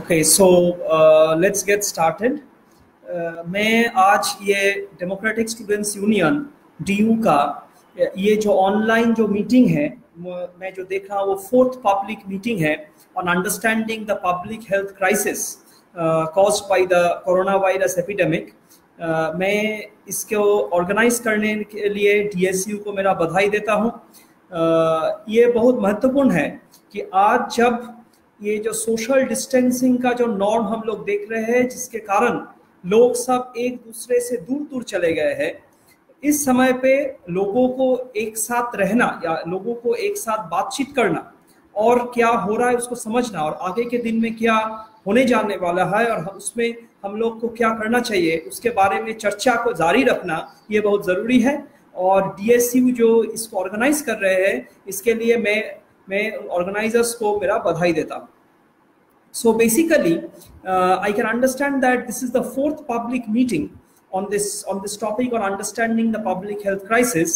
Okay, so let's get started. मैं आज ये डेमोक्रेटिक स्टूडेंट्स यूनियन डीयू का ये जो ऑनलाइन जो मीटिंग है मैं जो देख रहा हूँ वो 4th पब्लिक मीटिंग है on understanding the public health crisis caused by the corona virus epidemic. मैं इसको ऑर्गेनाइज करने के लिए डीएसयू को मेरा बधाई देता हूँ। ये बहुत महत्वपूर्ण है कि आज जब ये जो सोशल डिस्टेंसिंग का जो नॉर्म हम लोग देख रहे हैं, जिसके कारण लोग सब एक दूसरे से दूर दूर चले गए हैं, इस समय पे लोगों को एक साथ रहना या लोगों को एक साथ बातचीत करना और क्या हो रहा है उसको समझना और आगे के दिन में क्या होने जाने वाला है और उसमें हम लोग को क्या करना चाहिए उसके बारे में चर्चा को जारी रखना ये बहुत ज़रूरी है। और डीएसयू जो इसको ऑर्गेनाइज कर रहे हैं इसके लिए मैं ऑर्गेनाइजर्स को मेरा बधाई देता हूँ। So basically, I can understand that this is the 4th public meeting on this topic on understanding the public health crisis,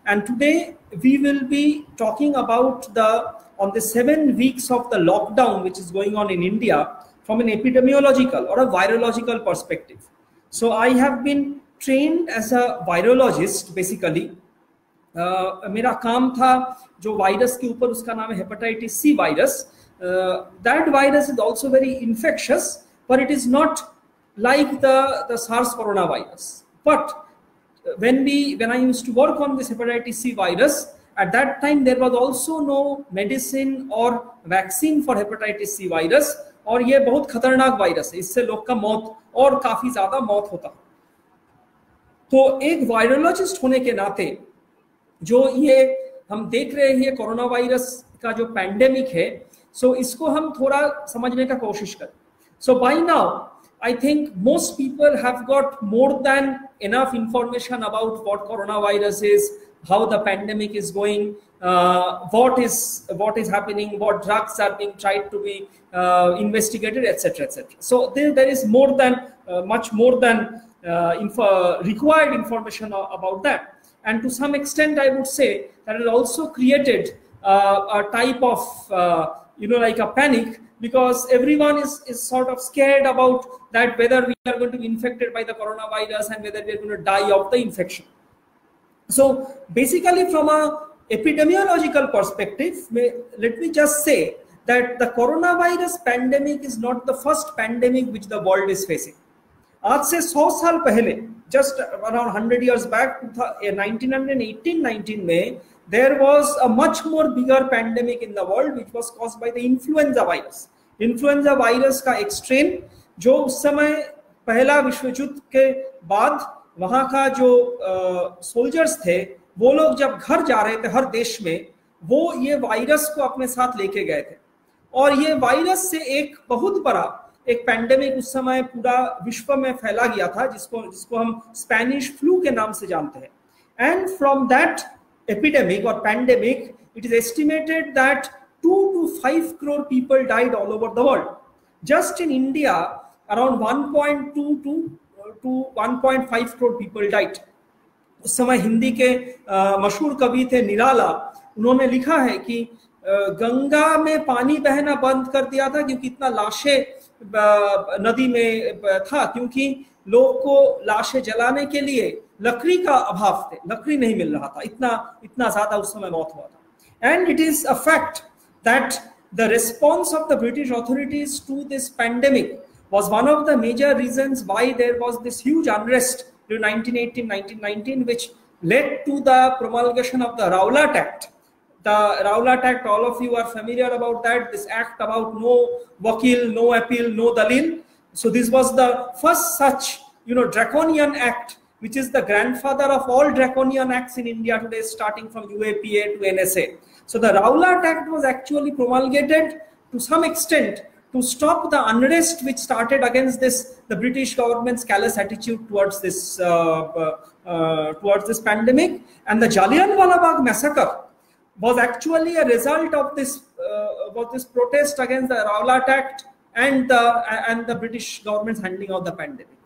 and today we will be talking about on the 7 weeks of the lockdown which is going on in India from an epidemiological or a virological perspective. So I have been trained as a virologist basically. मेरा काम था जो virus के ऊपर, उसका नाम है hepatitis C virus. That virus is also very infectious, but it is not like the SARS coronavirus. But when I used to work on this hepatitis C virus, at that time there was also no medicine or vaccine for hepatitis C virus, और ये बहुत खतरनाक virus है, इससे लोग का मौत और काफी ज्यादा मौत होता है। तो एक वायरोलॉजिस्ट होने के नाते जो ये हम देख रहे हैं कोरोना वायरस का जो पैंडेमिक है, सो इसको हम थोड़ा समझने का कोशिश करें। So by now I think most people have got more than enough information about what corona virus is, how the pandemic is going, what is happening, what drugs are being tried to be investigated, etc., etc. So there is more than much more than required information about that. And to some extent, I would say that it also created a type of, like a panic, because everyone is sort of scared about that whether we are going to be infected by the coronavirus and whether we are going to die of the infection. So basically, from a epidemiological perspective, let me just say that the coronavirus pandemic is not the first pandemic which the world is facing. आज से 100 साल पहले, just around 100 years back, 1918-19 में, there was a much more bigger pandemic in the world which was caused by the influenza virus. Influenza virus का एक strain जो उस समय पहला विश्व युद्ध के बाद वहाँ का जो सोल्जर्स थे, वो लोग जब घर जा रहे थे हर देश में, वो ये वायरस को अपने साथ लेके गए थे और ये वायरस से एक बहुत बड़ा एक पैंडेमिक उस समय पूरा विश्व में फैला गया था, जिसको हम स्पेनिश फ्लू के नाम से जानते हैं। And from that epidemic or pandemic, it is estimated that 2 to 5 crore people died all over the world. Just in India, around 1.2 to 1.5 crore people died. उस समय हिंदी के मशहूर कवि थे निराला, उन्होंने लिखा है कि गंगा में पानी बहना बंद कर दिया था क्योंकि इतना लाशें नदी में था, क्योंकि लोग को लाशें जलाने के लिए लकड़ी का अभाव थे, लकड़ी नहीं मिल रहा था, इतना ज्यादा उस समय मौत हुआ था। And it is a fact that the response of the British authorities to this pandemic was one of the major reasons why there was this huge unrest during 1918-1919, which led to the promulgation of the Rowlatt Act. The Rowlatt Act, all of you are familiar about that, this act about no wakil, no appeal, no dalil. So this was the first such, draconian act, which is the grandfather of all draconian acts in India today, starting from UAPA to NSA. So the Rowlatt Act was actually promulgated to some extent to stop the unrest which started against the British government's callous attitude towards this pandemic. And the Jallianwala Bagh massacre was actually a result of this protest against the Rowlatt Act and the British government's handling of the pandemic.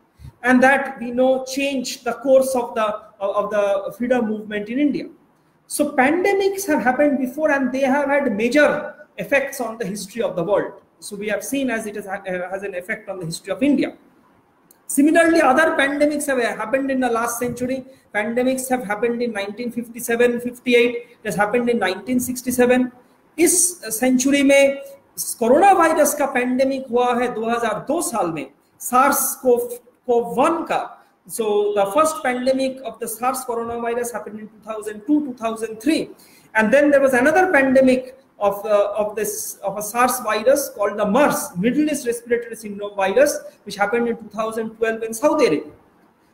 And that we know changed the course of the freedom movement in India. So pandemics have happened before and they have had major effects on the history of the world. So we have seen as it has an effect on the history of India. Similarly, other pandemics have happened in the last century. Pandemics have happened in 1957, 58. It has happened in 1967. इस century में corona virus का pandemic हुआ है 2002 साल में, SARS-CoV-1 का. So the first pandemic of the SARS coronavirus happened in 2002, 2003, and then there was another pandemic of a SARS virus called the MERS, Middle East Respiratory Syndrome virus, which happened in 2012 in Saudi Arabia.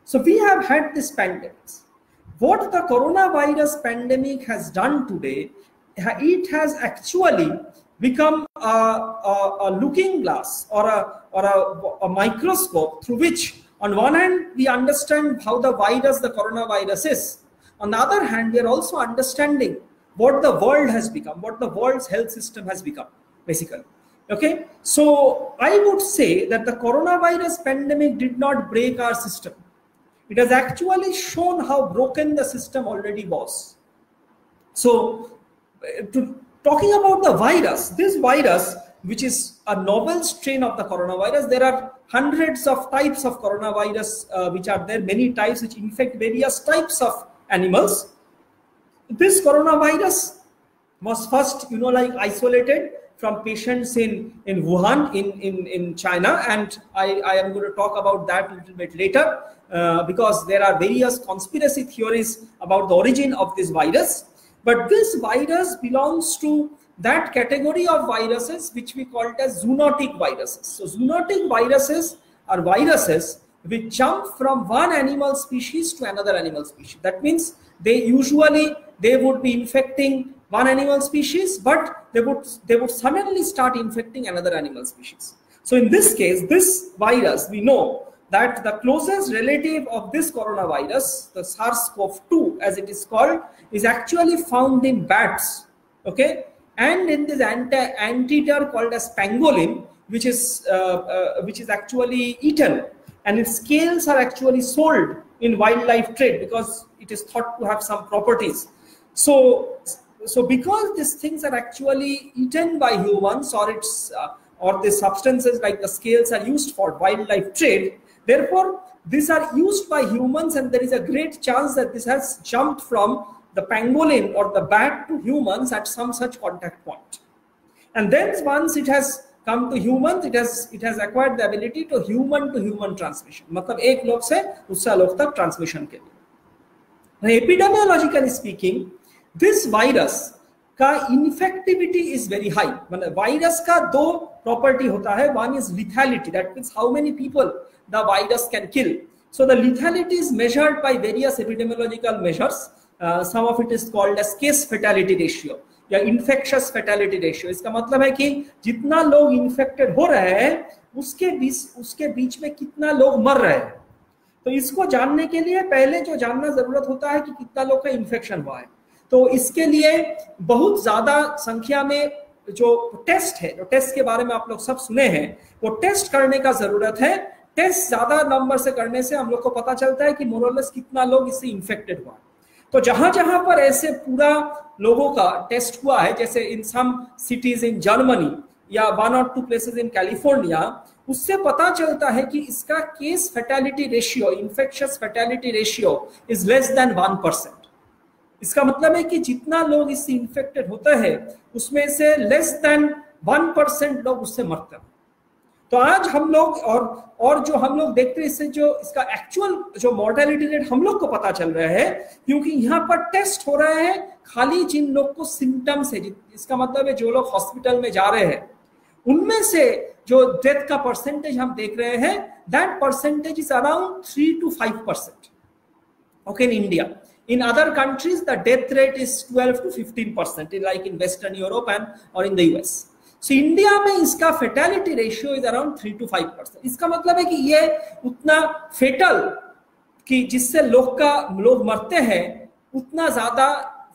So we have had these pandemics. What the coronavirus pandemic has done today, it has actually become a looking glass or a microscope through which, on one hand, we understand how the virus, the coronavirus is. On the other hand, we are also understanding what the world has become, what the world's health system has become, basically. Okay, so I would say that the coronavirus pandemic did not break our system. It has actually shown how broken the system already was. So, talking about the virus, this virus, which is a novel strain of the coronavirus, there are hundreds of types of coronavirus which are there, many types which infect various types of animals. This coronavirus was first, isolated from patients in Wuhan in China, and I am going to talk about that a little bit later because there are various conspiracy theories about the origin of this virus. But this virus belongs to that category of viruses which we call it as zoonotic viruses. So zoonotic viruses are viruses which jump from one animal species to another animal species. That means they would be infecting one animal species, but they would suddenly start infecting another animal species. So in this case, this virus, we know that the closest relative of this coronavirus, the SARS-CoV-2 as it is called, is actually found in bats. Okay, and in this anteater called as pangolin, which is actually eaten, and its scales are actually sold in wildlife trade because it is thought to have some properties. So because these things are actually eaten by humans, or the substances like the scales are used for wildlife trade, therefore these are used by humans, and there is a great chance that this has jumped from the pangolin or the bat to humans at some such contact point. And then once it has come to humans, it has acquired the ability to human transmission. मतलब एक लोग से दूसरा लोग तक transmission के लिए. Epidemiologically speaking, this virus का infectivity is very high. मतलब virus का दो property होता है. One is lethality, that means how many people the virus can kill. So the lethality is measured by various epidemiological measures. Some of it is called as case fatality ratio या infectious fatality ratio. इसका मतलब है कि जितना लोग infected हो रहे हैं उसके बीच में कितना लोग मर रहे हैं. तो इसको जानने के लिए पहले जो जानना जरूरत होता है कि कितना लोग का इन्फेक्शन हुआ है. तो इसके लिए बहुत ज्यादा संख्या में जो टेस्ट है, जो टेस्ट के बारे में आप लोग सब सुने हैं, वो टेस्ट करने का जरूरत है. टेस्ट ज्यादा नंबर से करने से हम लोग को पता चलता है कि मोरलेस कितना लोग इससे इन्फेक्टेड हुआ. तो जहां जहां पर ऐसे पूरा लोगों का टेस्ट हुआ है, जैसे इन सम सिटीज इन जर्मनी या 1 or 2 प्लेसेस इन कैलिफोर्निया, उससे पता चलता है कि इसका case fatality ratio, infectious fatality ratio is less than 1%. इसका मतलब है कि जितना लोग इससे इन्फेक्टेड होते हैं उसमें से लेस देन 1% लोग उससे मरते हैं. तो आज हम लोग और जो हम लोग देखते हैं, इससे जो इसका एक्चुअल जो मॉर्टेलिटी रेट हम लोग को पता चल रहा है, क्योंकि यहाँ पर टेस्ट हो रहे हैं खाली जिन लोग को सिम्टम्स है. इसका मतलब है जो लोग हॉस्पिटल में जा रहे हैं उनमें से जो डेथ का परसेंटेज हम देख रहे हैं, that percentage is around 3 to 5%. Okay, in India. In other countries, the death rate is 12 to 15%, like in Western Europe or in the US. So India में इसका fatality ratio is around 3 to 5%. इसका मतलब है कि ये उतना fatal कि जिससे लोग मरते हैं उतना ज्यादा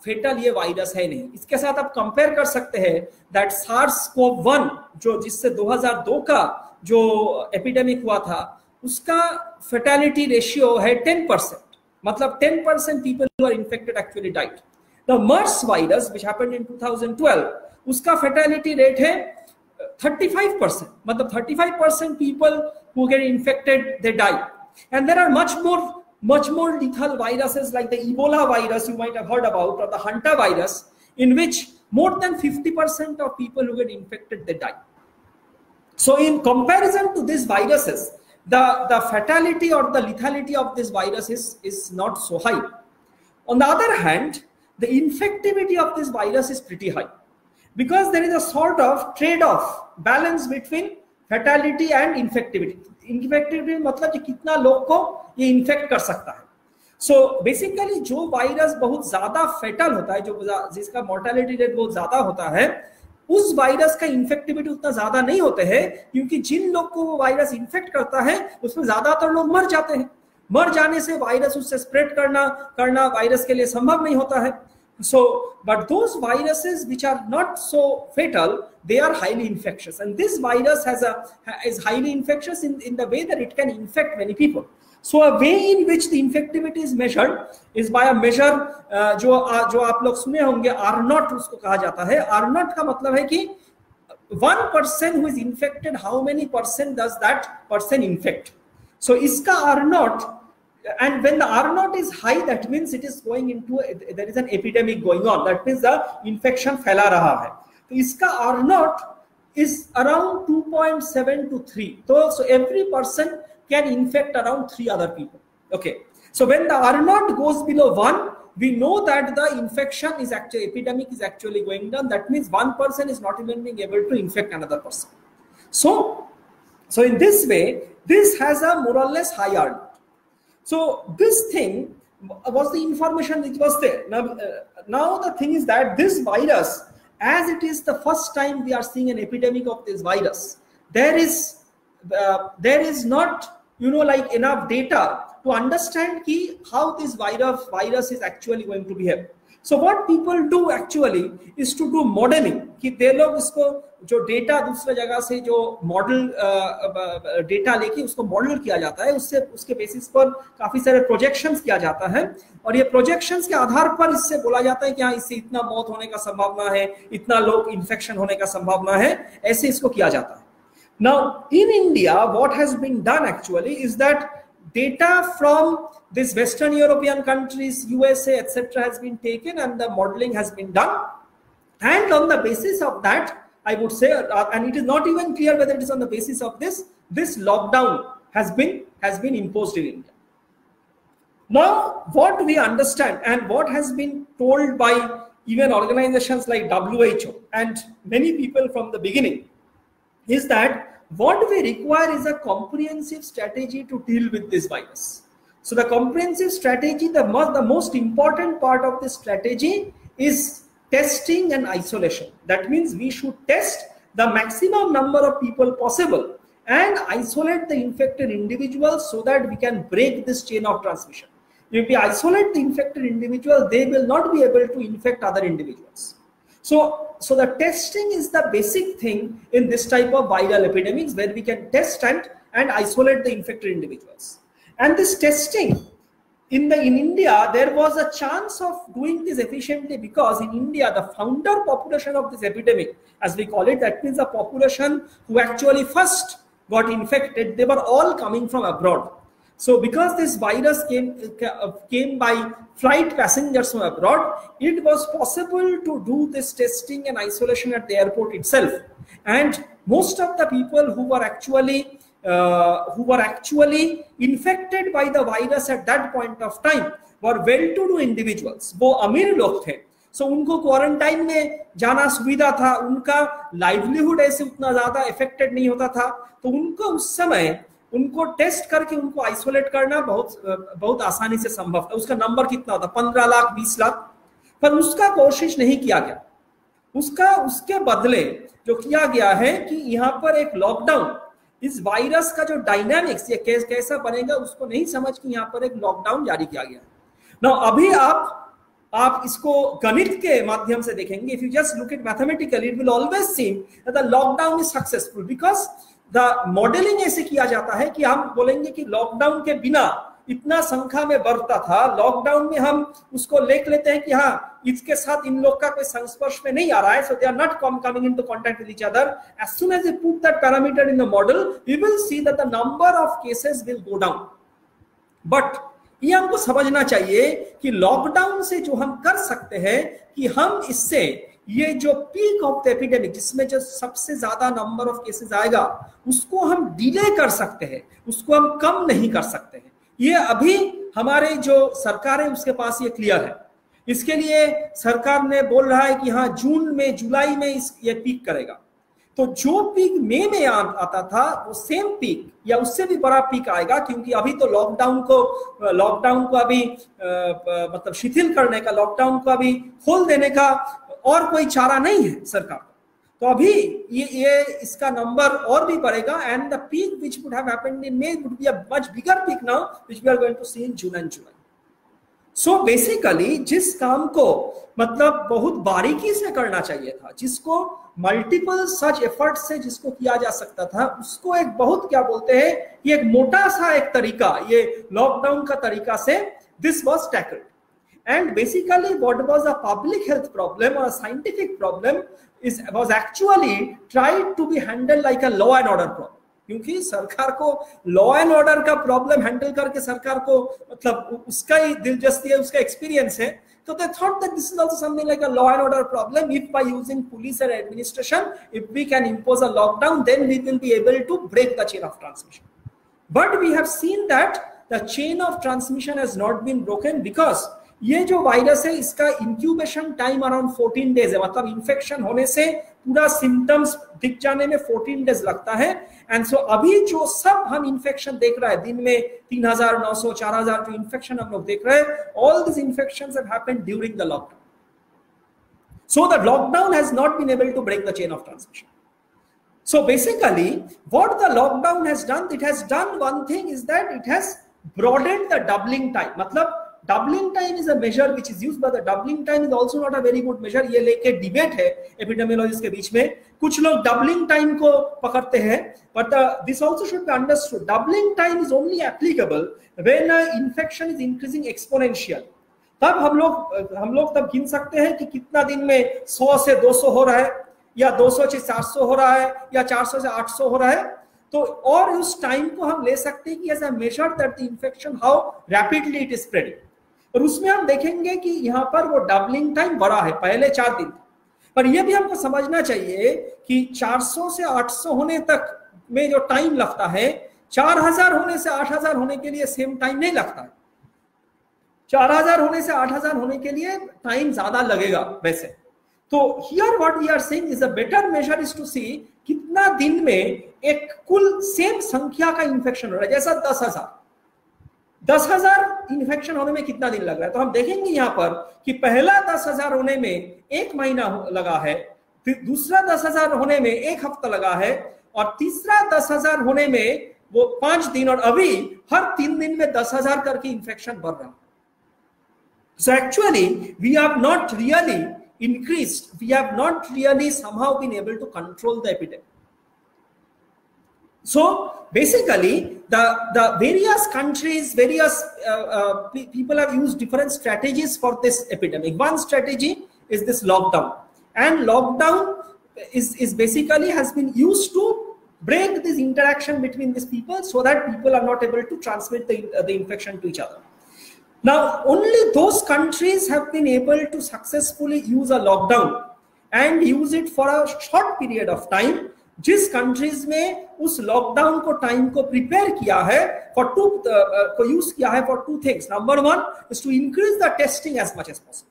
fatal ये वायरस है नहीं. इसके साथ आप कंपेयर कर सकते हैं that SARS-CoV-1 जो जिससे 2002 का जो एपिडेमिक हुआ था, उसका fatality ratio है 10%. मतलब 10% people who are infected actually died. The MERS virus which happened in 2012, उसका fatality rate है 35%, मतलब 35% people who get infected, they die. And there are much more lethal viruses like the Ebola virus you might have heard about, or the Hanta virus, in which more than 50% of people who get infected, they die. So in comparison to these viruses, the fatality or the lethality of this virus is not so high. On the other hand, the infectivity of this virus is pretty high, because there is a sort of trade-off, balance between fatality and infectivity. Infectivity मतलब कि कितना लोग को ये infect कर सकता है. So basically जो वायरस बहुत ज्यादा फेटल होता है, जो जिसका मोर्टेलिटी रेट बहुत ज्यादा होता है, उस वायरस का इन्फेक्टिविटी उतना ज्यादा नहीं होते हैं, क्योंकि जिन लोग को वो वायरस इन्फेक्ट करता है उसमें ज्यादातर लोग मर जाते हैं. मर जाने से वायरस उससे स्प्रेड करना वायरस के लिए संभव नहीं होता है. So, but those viruses which are not so fatal, they are highly infectious, and this virus is highly infectious in the way that it can infect many people. So a way in which the infectivity is measured is by a measure जो आप लोग सुने होंगे, R0 उसको कहा जाता है. R0 का मतलब है कि 1% who is infected, how many percent does that person infect? So इसका R0, and when the R0 is high, that means it is going into there is an epidemic going on. That means the infection फैला रहा है. तो इसका R0 is around 2.7 to 3. So every person can infect around 3 other people. Okay. So when the R0 goes below 1, we know that the infection is actually, epidemic is actually going down. That means one person is not even being able to infect another person. So in this way, this has a more or less high R0. So this thing was the information which was there. Now the thing is that this virus, as it is the first time we are seeing an epidemic of this virus, there is not, like enough data to understand how this virus is actually going to behave. So what people do actually is to do modeling. कि they लोग इसको जो data दूसरे जगह से जो model data लेके उसको मॉडल किया जाता है, उसके बेसिस पर काफी सारे प्रोजेक्शंस किया जाता है, और ये प्रोजेक्शंस के आधार पर इससे बोला जाता है कि हाँ, इससे इतना मौत होने का संभावना है, इतना लोग इन्फेक्शन होने का संभावना है, ऐसे इसको किया जाता है. Now in India, what has been done actually is that data from these Western European countries, USA, etc. has been taken and the modeling has been done, and on the basis of that, I would say, and it is not even clear whether it is on the basis of this lockdown has been imposed in India. Now, what we understand and what has been told by even organizations like WHO and many people from the beginning is that what we require is a comprehensive strategy to deal with this virus. So the comprehensive strategy, the most important part of this strategy is testing and isolation. That means we should test the maximum number of people possible and isolate the infected individuals so that we can break this chain of transmission. If we isolate the infected individual, they will not be able to infect other individuals. So the testing is the basic thing in this type of viral epidemics, where we can test and isolate the infected individuals. And this testing in India, there was a chance of doing this efficiently because in India, the founder population of this epidemic, as we call it, that means the population who actually first got infected, they were all coming from abroad. So because this virus came by flight passengers from abroad, it was possible to do this testing and isolation at the airport itself. And most of the people who were actually infected by the virus at that point of time were well-to-do individuals. वो अमीर लोग थे, so उनको quarantine में जाना सुविधा था, उनका लाइवलीहुड ऐसे उतना ज्यादा इफेक्टेड नहीं होता था, तो उनको उस समय उनको टेस्ट करके उनको आइसोलेट करना बहुत आसानी से संभव था. उसका नंबर कितना था? 15 लाख 20 लाख, पर उसका कोशिश नहीं किया गया. उसके बदले जो किया गया है कि यहाँ पर एक लॉकडाउन, इस वायरस का जो डायनामिक्स ये कैसा बनेगा उसको नहीं समझ के यहाँ पर एक लॉकडाउन जारी किया गया. नाउ अभी आप इसको गणित के माध्यम से देखेंगे. If you just look it mathematically, it will always seem that the lockdown is successful because the modelling ऐसे किया जाता है कि हम बोलेंगे कि लॉकडाउन के बिना इतना संख्या में बढ़ता था, लॉकडाउन में हम उसको लेते हैं कि हाँ इसके साथ इन लोग का कोई संस्पर्श में नहीं आ रहा है, so they are not coming into contact with each other. As soon as we put that parameter in the model, we will see that the number of cases will go down. But ये हमको समझना चाहिए कि lockdown से जो हम कर सकते हैं कि हम इससे ये जो पीक ऑफ द एपिडेमिक, जिसमें जो सबसे ज्यादा नंबर ऑफ केसेस आएगा, उसको हम डिले कर सकते हैं, उसको हम कम नहीं कर सकते हैं। ये अभी हमारे जो सरकार है उसके पास ये क्लियर है। इसके लिए सरकार ने बोल रहा है कि हाँ जून में जुलाई में ये पीक करेगा। तो जो पीक मई में आता था वो सेम पीक या उससे भी बड़ा पीक आएगा, क्योंकि अभी तो लॉकडाउन को अभी मतलब शिथिल करने का, लॉकडाउन को अभी खोल देने का और कोई चारा नहीं है सरकार। तो अभी ये इसका नंबर और भी बढ़ेगा, and the peak which would have happened in May would be a much bigger peak now which we are going to see in June and July. So basically जिस काम को मतलब बहुत बारीकी से करना चाहिए था, जिसको मल्टीपल सच एफर्ट से जिसको किया जा सकता था, उसको एक बहुत क्या बोलते हैं, ये एक मोटा सा एक तरीका, ये लॉकडाउन का तरीका से this was tackled. And basically what was a public health problem or a scientific problem was actually tried to be handled like a law and order problem. क्योंकि सरकार को लॉ एंड ऑर्डर का problem handle करके सरकार को मतलब उसका ही दिलचस्पी है, उसका एक्सपीरियंस है, तो they thought that this is also something like a law and order problem. If by using police and administration, if we can impose a lockdown, then we will be able to break the chain of transmission. But we have seen that the chain of transmission has not been broken because ये जो virus है इसका incubation time around 14 days है। मतलब infection होने से पूरा symptoms दिख जाने में 14 डेज लगता है। एंड सो अभी जो सब हम इन्फेक्शन देख रहे हैं, दिन में 3900 4000 जो इन्फेक्शन हम लोग देख रहे हैं, all this infections have happened during the lockdown. So the lockdown has not been able to break the chain of transmission. So basically what the lockdown has done, it has done one thing, is that it has broadened the doubling time. मतलब doubling time is a measure which is used, but the doubling time is also not a very good measure. ये लेके debate है epidemiologist के बीच में। कुछ लोग doubling time को पकड़ते हैं, but this also should be understood. Doubling time is only applicable when infection is increasing exponentially. तब हम लोग तब गिन सकते हैं कि कितना दिन में 100 से 200 हो रहा है, या 200 से 400 हो रहा है, या 400 से 800 हो रहा है। तो और उस टाइम को हम ले सकते हैं कि as a measure that the infection how rapidly it is spreading. और उसमें हम देखेंगे कि यहाँ पर वो डबलिंग टाइम बड़ा है, पहले 4 दिन था। पर यह भी हमको समझना चाहिए कि 400 से 800 होने तक में जो टाइम लगता है, 4000 होने से 8000 होने के लिए सेम टाइम नहीं लगता है। 4000 होने से 8000 होने के लिए टाइम ज्यादा लगेगा वैसे। तो here what we are saying is a better measure is to see कितना दिन में एक कुल सेम संख्या का इंफेक्शन हो रहा है। जैसा 10,000 इन्फेक्शन होने में कितना दिन लग रहा है, तो हम देखेंगे यहाँ पर कि पहला 10,000 होने में 1 महीना लगा है, फिर दूसरा 10,000 होने में 1 हफ्ता लगा है, और तीसरा 10,000 होने में वो 5 दिन, और अभी हर 3 दिन में 10,000 करके इन्फेक्शन बढ़ रहा है। So actually we have not really increased, we have not really somehow been able to control the epidemic. So basically the various countries, various people have used different strategies for this epidemic. One strategy is this lockdown, and lockdown is basically has been used to break this interaction between these people so that people are not able to transmit the infection to each other. Now only those countries have been able to successfully use a lockdown and use it for a short period of time, जिस countries में उस lockdown को time को prepare किया है को use किया है for 2 things. Number 1 is to increase the testing as much as possible.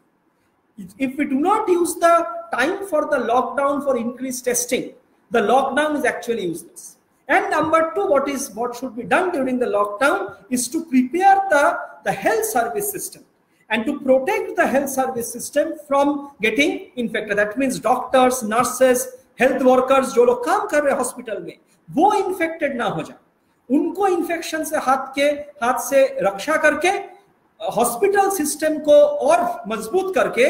If we do not use the time for the lockdown for increased testing, the lockdown is actually useless. And number 2, what should be done during the lockdown is to prepare the health service system and to protect the health service system from getting infected. That means doctors, nurses, health workers जो लोग काम कर रहे हैं hospital में, वो infected ना हो जाए, उनको इन्फेक्शन से हाथ से रक्षा करके हॉस्पिटल सिस्टम को और मजबूत करके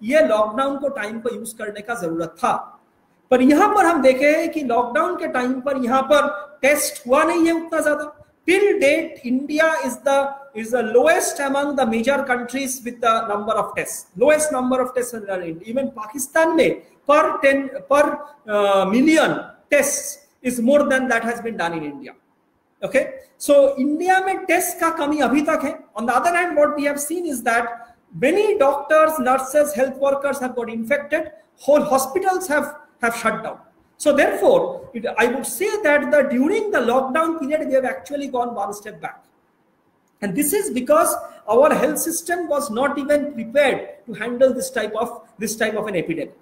ये लॉकडाउन को टाइम पर यूज करने का जरूरत था। पर यहां पर हम देखे कि लॉकडाउन के टाइम पर यहां पर टेस्ट हुआ नहीं है उतना ज्यादा, Till date, India is the lowest among the major countries with the number of tests. Lowest number of tests in India. Even Pakistan में per million tests is more than that has been done in India. Okay, so India में test का कमी अभी तक है. On the other hand, what we have seen is that many doctors, nurses, health workers have got infected. Whole hospitals have shut down. So therefore, I would say that during the lockdown period, we have actually gone one step back. And this is because our health system was not even prepared to handle this type of an epidemic.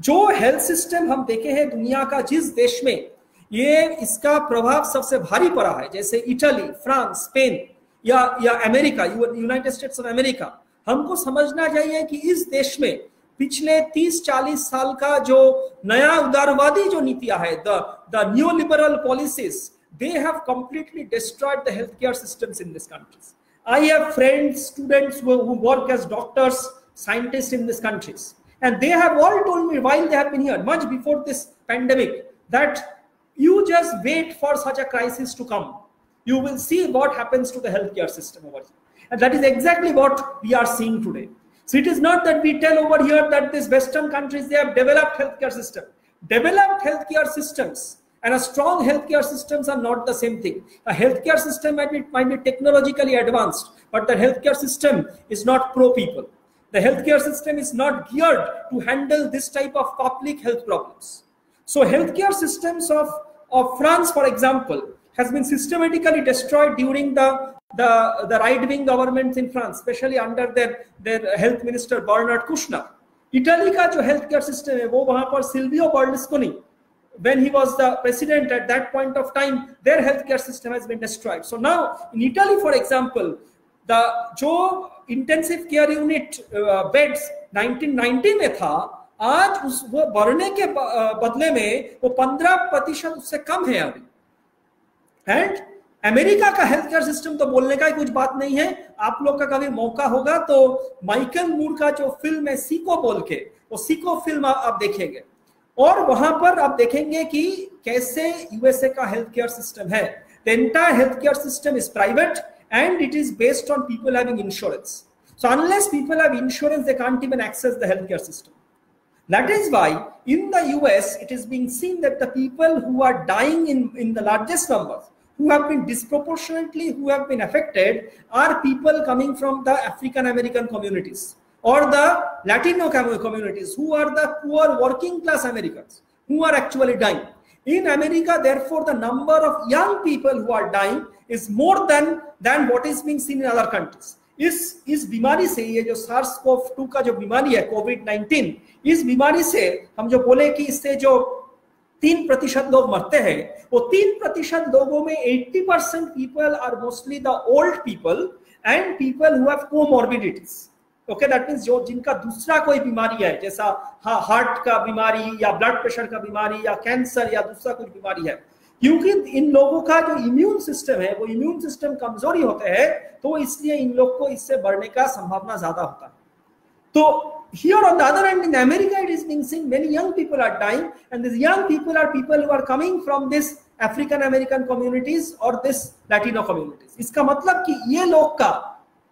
जो health system हम देखे हैं दुनिया का जिस देश में ये इसका प्रभाव सबसे भारी पड़ा है, जैसे इटली, फ्रांस, स्पेन या America, United states of America, हमको समझना चाहिए कि इस देश में पिछले 30-40 साल का जो नया उदारवादी जो नीतियां है, the neoliberal policies, they have completely destroyed the healthcare systems in these countries. I have friends, students who work as doctors, scientists in these countries, and they have all told me while they have been here, much before this pandemic, that you just wait for such a crisis to come. You will see what happens to the healthcare system over here. And that is exactly what we are seeing today. So it is not that we tell over here that these Western countries, they have developed healthcare system. Developed healthcare systems and a strong healthcare systems are not the same thing. A healthcare system might be technologically advanced, but the healthcare system is not pro-people. The healthcare system is not geared to handle this type of public health problems. So healthcare systems of France, for example, has been systematically destroyed during the right-wing governments in France, especially under their health minister Bernard Kouchner. Italy का जो healthcare system है वो वहाँ पर Silvio Berlusconi, when he was the president at that point of time, their healthcare system has been destroyed. So now in Italy, for example, the जो intensive care unit beds 1990 में था, आज वो बढ़ने के बदले में वो 15% उससे कम है अभी. एंड अमेरिका का हेल्थ केयर सिस्टम तो बोलने का ही कुछ बात नहीं है. आप लोग का कभी मौका होगा तो माइकल मूर का जो फिल्म है सीको बोल के, वो सीको फिल्म आप देखेंगे और वहां पर आप देखेंगे कि कैसे यूएसए का हेल्थ केयर सिस्टम है. The entire health care system is private and it is based on people having insurance. So unless people have insurance they can't even access the health care system. That is why in the US it is being seen that the people who are dying in the largest numbers, who have been disproportionately, who have been affected, are people coming from the African American communities or the Latino communities, who are the poor working class Americans who are actually dying. In America, therefore, the number of young people who are dying is more than what is being seen in other countries. इस बीमारी से, ये जो SARS-CoV-2 का जो बीमारी है कोविड-19, इस बीमारी से हम जो बोले कि इससे जो 3% लोग मरते हैं, वो 3% लोगों में 80% people are mostly the old people and people who have comorbidities. Okay, that means जो जिनका दूसरा कोई बीमारी है, जैसा हार्ट का बीमारी या ब्लड प्रेशर का बीमारी या कैंसर या दूसरा कुछ बीमारी है. क्योंकि इन लोगों का जो इम्यून सिस्टम है वो इम्यून सिस्टम कमजोरी होते हैं, तो इसलिए इन लोग को इससे बढ़ने का संभावना ज्यादा होता है. तो here on the other hand in America it is being seen many young people are dying, and these young people are people who are coming from this African American communities or this Latino communities. इसका मतलब कि ये लोग का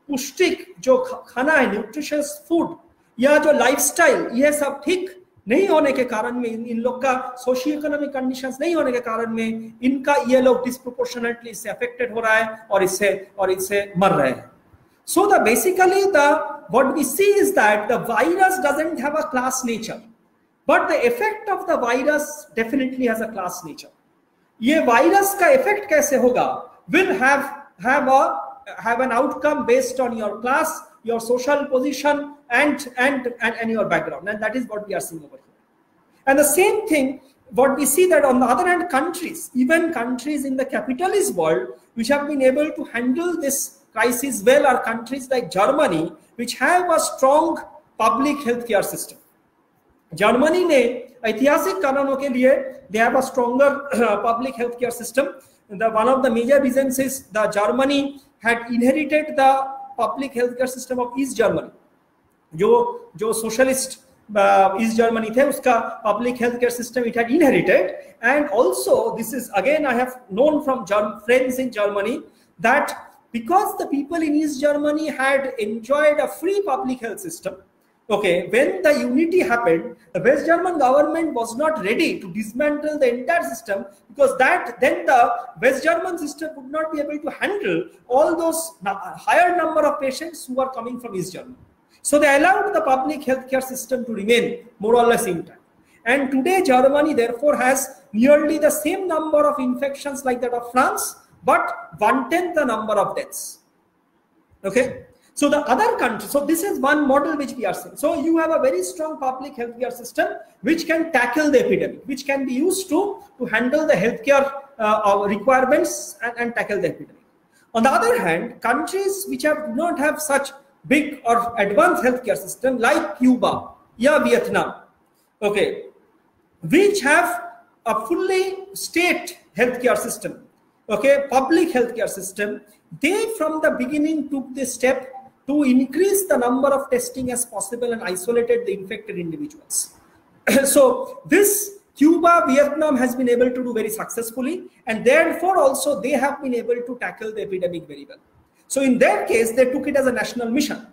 पुष्टिक जो खाना है, nutritious food या जो लाइफस्टाइल, ये सब ठीक नहीं होने के कारण में, इन लोग का सोशियो इकोनॉमिक कंडीशंस नहीं होने के कारण में इनका ये लोग डिस्प्रोपोर्शनेटली इससे अफेक्टेड हो रहा है और इससे मर रहे हैं. So basically what we see is that the virus doesn't have a class nature, but the effect of the virus definitely has a class nature. ये वायरस का इफेक्ट कैसे होगा will have an outcome based on your class, your social position and your background, and that is what we are seeing over here. And the same thing what we see that on the other hand, countries, even countries in the capitalist world which have been able to handle this crisis well are countries like Germany, which have a strong public healthcare system. Germany ने ऐतिहासिक कारणों के लिए they have a stronger public healthcare system. One of the major reasons is that Germany had inherited the public healthcare system of East Germany, जो socialist east Germany थे, उसका public health care system it had inherited. And also this is again I have known from friends in Germany that because the people in East Germany had enjoyed a free public health system, okay, when the unity happened, the West German government was not ready to dismantle the entire system, because then the West German system would not be able to handle all those higher number of patients who are coming from East Germany. So they allowed the public healthcare system to remain more or less intact. And today Germany therefore has nearly the same number of infections like that of France, but 1/10 the number of deaths. Okay, so the other country, so this is one model which we are seeing. So you have a very strong public healthcare system which can tackle the epidemic, which can be used to handle the healthcare requirements and tackle the epidemic. On the other hand, countries which do not have such big or advanced healthcare system like Cuba or Vietnam, okay, which have a fully state healthcare system, okay, public healthcare system, they from the beginning took this step to increase the number of testing as possible and isolated the infected individuals. So this Cuba, Vietnam has been able to do very successfully, and therefore also they have been able to tackle the epidemic very well. So in their case, they took it as a national mission.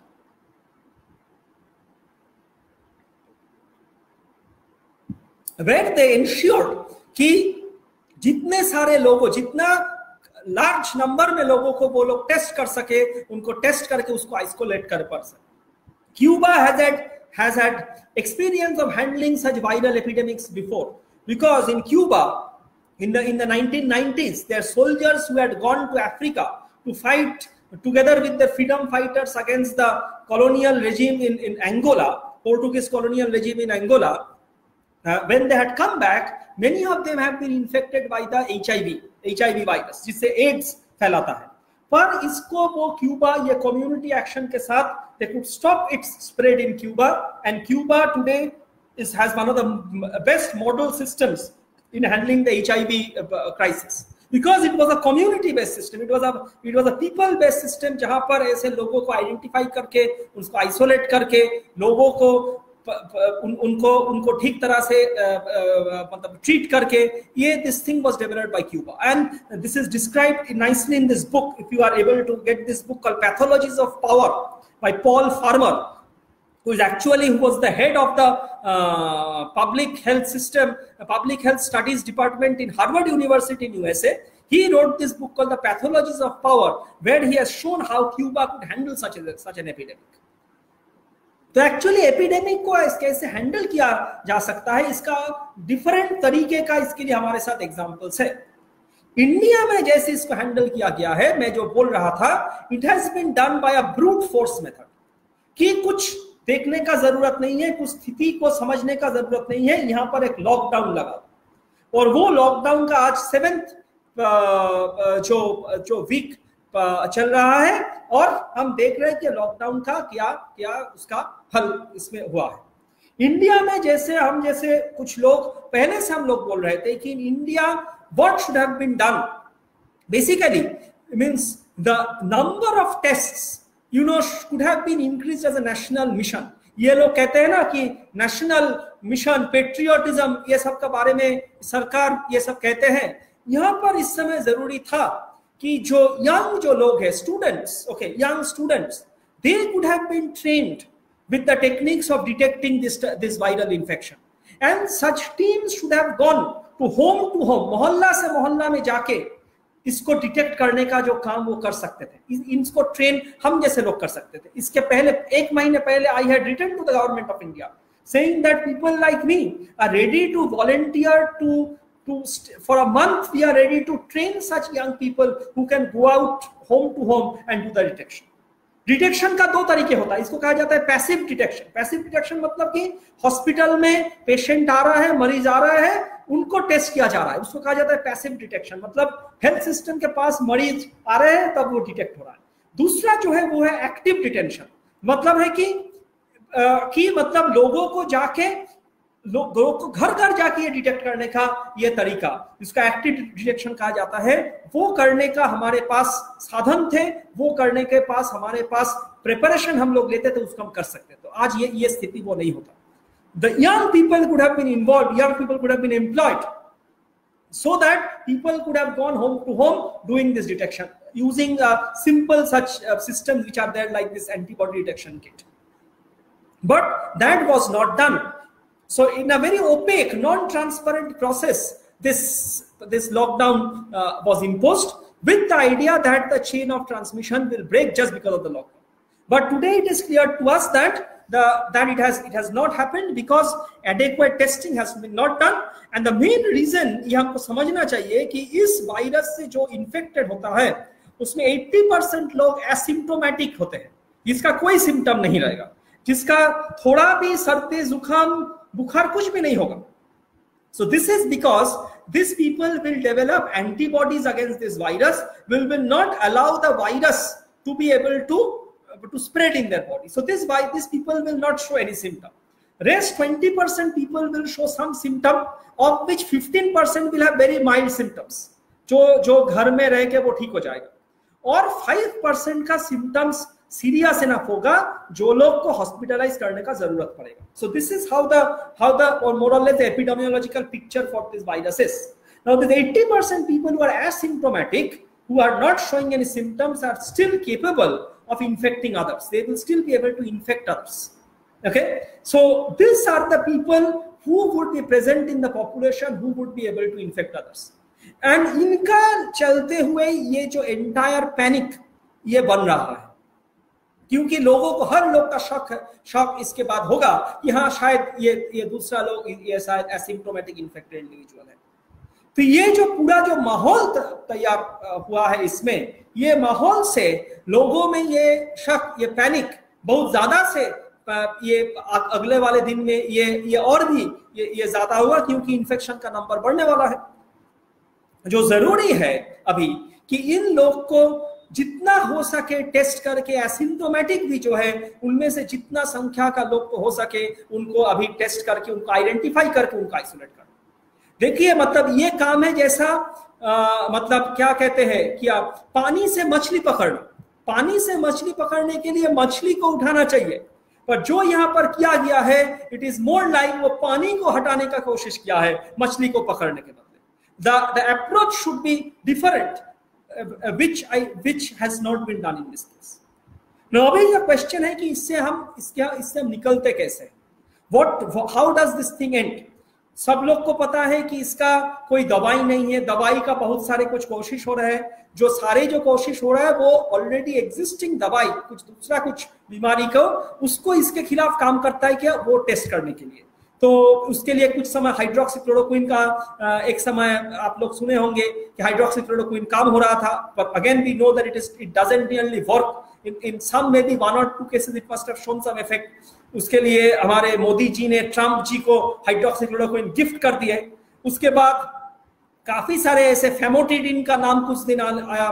Where they ensured कि जितने सारे लोगों, जितना large number में लोगों को वो लोग टेस्ट कर सके, उनको टेस्ट करके उसको आइसोलेट कर पा सके. Cuba has had experience of handling such viral epidemics before, because in Cuba in the 1990s there are soldiers who had gone to Africa to fight together with the freedom fighters against the colonial regime in Angola, Portuguese colonial regime in Angola. When they had come back, many of them have been infected by the HIV virus, जिससे ads फैलाता है. पर इसको वो Cuba ये community action के साथ they could stop its spread in Cuba, and Cuba today has one of the best model systems in handling the HIV crisis, because it was a community based system, it was a people based system जहां पर ऐसे लोगों को identify करके उसको isolate करके लोगों को उनको ठीक तरह से मतलब ट्रीट करके ये this thing was developed by Cuba, and this is described nicely in this book. If you are able to get this book called Pathologies of Power by Paul Farmer, who was the head of the public health studies department in Harvard University in USA. He wrote this book called The Pathologies of Power, where he has shown how Cuba could handle such an epidemic. तो actually epidemic को कैसे handle किया जा सकता है, इसका different तरीके का इसके लिए हमारे साथ एग्जांपल्स है. इंडिया में जैसे इसको हैंडल किया गया है, मैं जो बोल रहा था, it has been done by a brute force method, कि कुछ देखने का जरूरत नहीं है, कुछ स्थिति को समझने का जरूरत नहीं है, यहाँ पर एक लॉकडाउन लगा, और वो लॉकडाउन का आज 7th जो वीक चल रहा है, और हम देख रहे हैं कि लॉकडाउन का क्या उसका हल इसमें हुआ है. इंडिया में जैसे कुछ लोग पहले से हम लोग बोल रहे थे कि in India what should have been done basically means the number of tests could have been increased as a national mission. ये लोग कहते हैं ना कि नेशनल मिशन, पेट्रियोटिज्म, ये सब के बारे में सरकार ये सब कहते हैं. यहाँ पर इस समय जरूरी था कि जो यंग लोग हैं, students, okay, young students, they could have been trained with the techniques of detecting this viral infection, and such teams should have gone to home, मोहल्ला से मोहल्ला में जाके इसको डिटेक्ट करने का जो काम वो कर सकते थे, इनको ट्रेन हम जैसे लोग कर सकते थे. इसके पहले 1 महीने पहले I had written to the government of India saying that people like me are ready to volunteer for a month. We are ready to train such young people who can go out home to home and do the detection. Detection का 2 तरीके होता है. इसको कहा जाता है passive detection. Passive detection मतलब कि हॉस्पिटल में पेशेंट आ रहा है, मरीज आ रहा है, उनको टेस्ट किया जा रहा है, उसको कहा जाता है पैसिव डिटेक्शन. मतलब हेल्थ सिस्टम के पास मरीज आ रहे हैं तब वो डिटेक्ट हो रहा है. दूसरा जो है वो है एक्टिव डिटेंशन. मतलब है कि मतलब लोगों को घर घर जाके ये डिटेक्ट करने का ये तरीका, इसका एक्टिव डिटेक्शन कहा जाता है. वो करने का हमारे पास साधन थे, वो करने के पास हमारे पास प्रिपरेशन हम लोग लेते थे, उसको हम कर सकते. तो आज ये स्थिति वो नहीं होता. the young people could have been involved, young people could have been employed, so that people could have gone home to home doing this detection using simple such systems which are there, like this antibody detection kit. But that was not done. So in a very opaque, non-transparent process, this lockdown was imposed with the idea that the chain of transmission will break just because of the lockdown. But today it is clear to us that it has not happened because adequate testing has been not done. And the main reason ये हमको समझना चाहिए कि इस virus से जो infected होता है उसमें 80% लोग एसिम्प्टोमेटिक होते हैं, जिसका कोई सिम्टम नहीं रहेगा, जिसका थोड़ा भी सर्दी जुकाम बुखार कुछ भी नहीं होगा. So this is because these people will develop antibodies against this virus, will not allow the virus to be able to spread in their body. So these people will not show any symptom. Rest 20% people will show some symptom, of which 15% will have very mild symptoms, जो घर में रह के वो ठीक हो जाएगा, और 5% का symptoms सीरियस इनफ होगा जो लोग को हॉस्पिटलाइज करने का जरूरत पड़ेगा. So this is how the or more or less the epidemiological picture for this virus is. Now the 80% people who are asymptomatic, who are not showing any symptoms, are still capable of infecting others. They will still be able to infect others. Okay, so these are the people who would be present in the population who would be able to infect others. And इनका चलते हुए ये जो entire panic ये बन रहा है, क्योंकि लोगों को, हर लोग का शॉक इसके बाद होगा कि हाँ शायद ये दूसरा लोग ये शायद एसिम्प्टोमेटिक इन्फेक्टेड इंडिविजुअल है. तो ये जो पूरा जो माहौल तैयार हुआ है, इसमें ये माहौल से लोगों में ये शक, ये पैनिक बहुत ज्यादा से ये अगले वाले दिन में ये और भी ये ज्यादा हुआ, क्योंकि इन्फेक्शन का नंबर बढ़ने वाला है. जो जरूरी है अभी कि इन लोग को जितना हो सके टेस्ट करके, एसिम्प्टोमेटिक भी जो है उनमें से जितना संख्या का लोग को हो सके उनको अभी टेस्ट करके, उनको आइडेंटिफाई करके उनको आइसोलेट करना. देखिए मतलब ये काम है जैसा मतलब क्या कहते हैं कि आप पानी से मछली पकड़ना, पानी से मछली पकड़ने के लिए मछली को उठाना चाहिए, पर जो यहाँ पर किया गया है इट इज मोर लाइक वो पानी को हटाने का कोशिश किया है मछली को पकड़ने के बदले. The approach should be different, which has not been done in this case. Now अभी ये क्वेश्चन है कि इससे हम निकलते कैसे, how does this thing end? सब लोग को पता है कि इसका कोई दवाई नहीं है, दवाई का बहुत सारे कुछ कोशिश हो रहा है, जो सारे जो कोशिश हो रहा है वो ऑलरेडी एग्जिस्टिंग दवाई, कुछ दूसरा कुछ बीमारी को उसको इसके खिलाफ काम करता है क्या, वो टेस्ट करने के लिए. तो उसके लिए कुछ समय हाइड्रोक्सीक्लोरोक्विन का एक समय आप लोग सुने होंगे कि हाइड्रोक्सीक्लोरोक्विन काम हो रहा था, पर again we know that it doesn't really work. in some maybe 1 or 2 cases it must have shown some effect. उसके लिए हमारे मोदी जी ने ट्रम्प जी को हाइड्रोक्सीक्लोरोक्विन गिफ्ट कर दिए. उसके बाद काफी सारे ऐसे फेमोटिडिन का नाम कुछ दिन आया.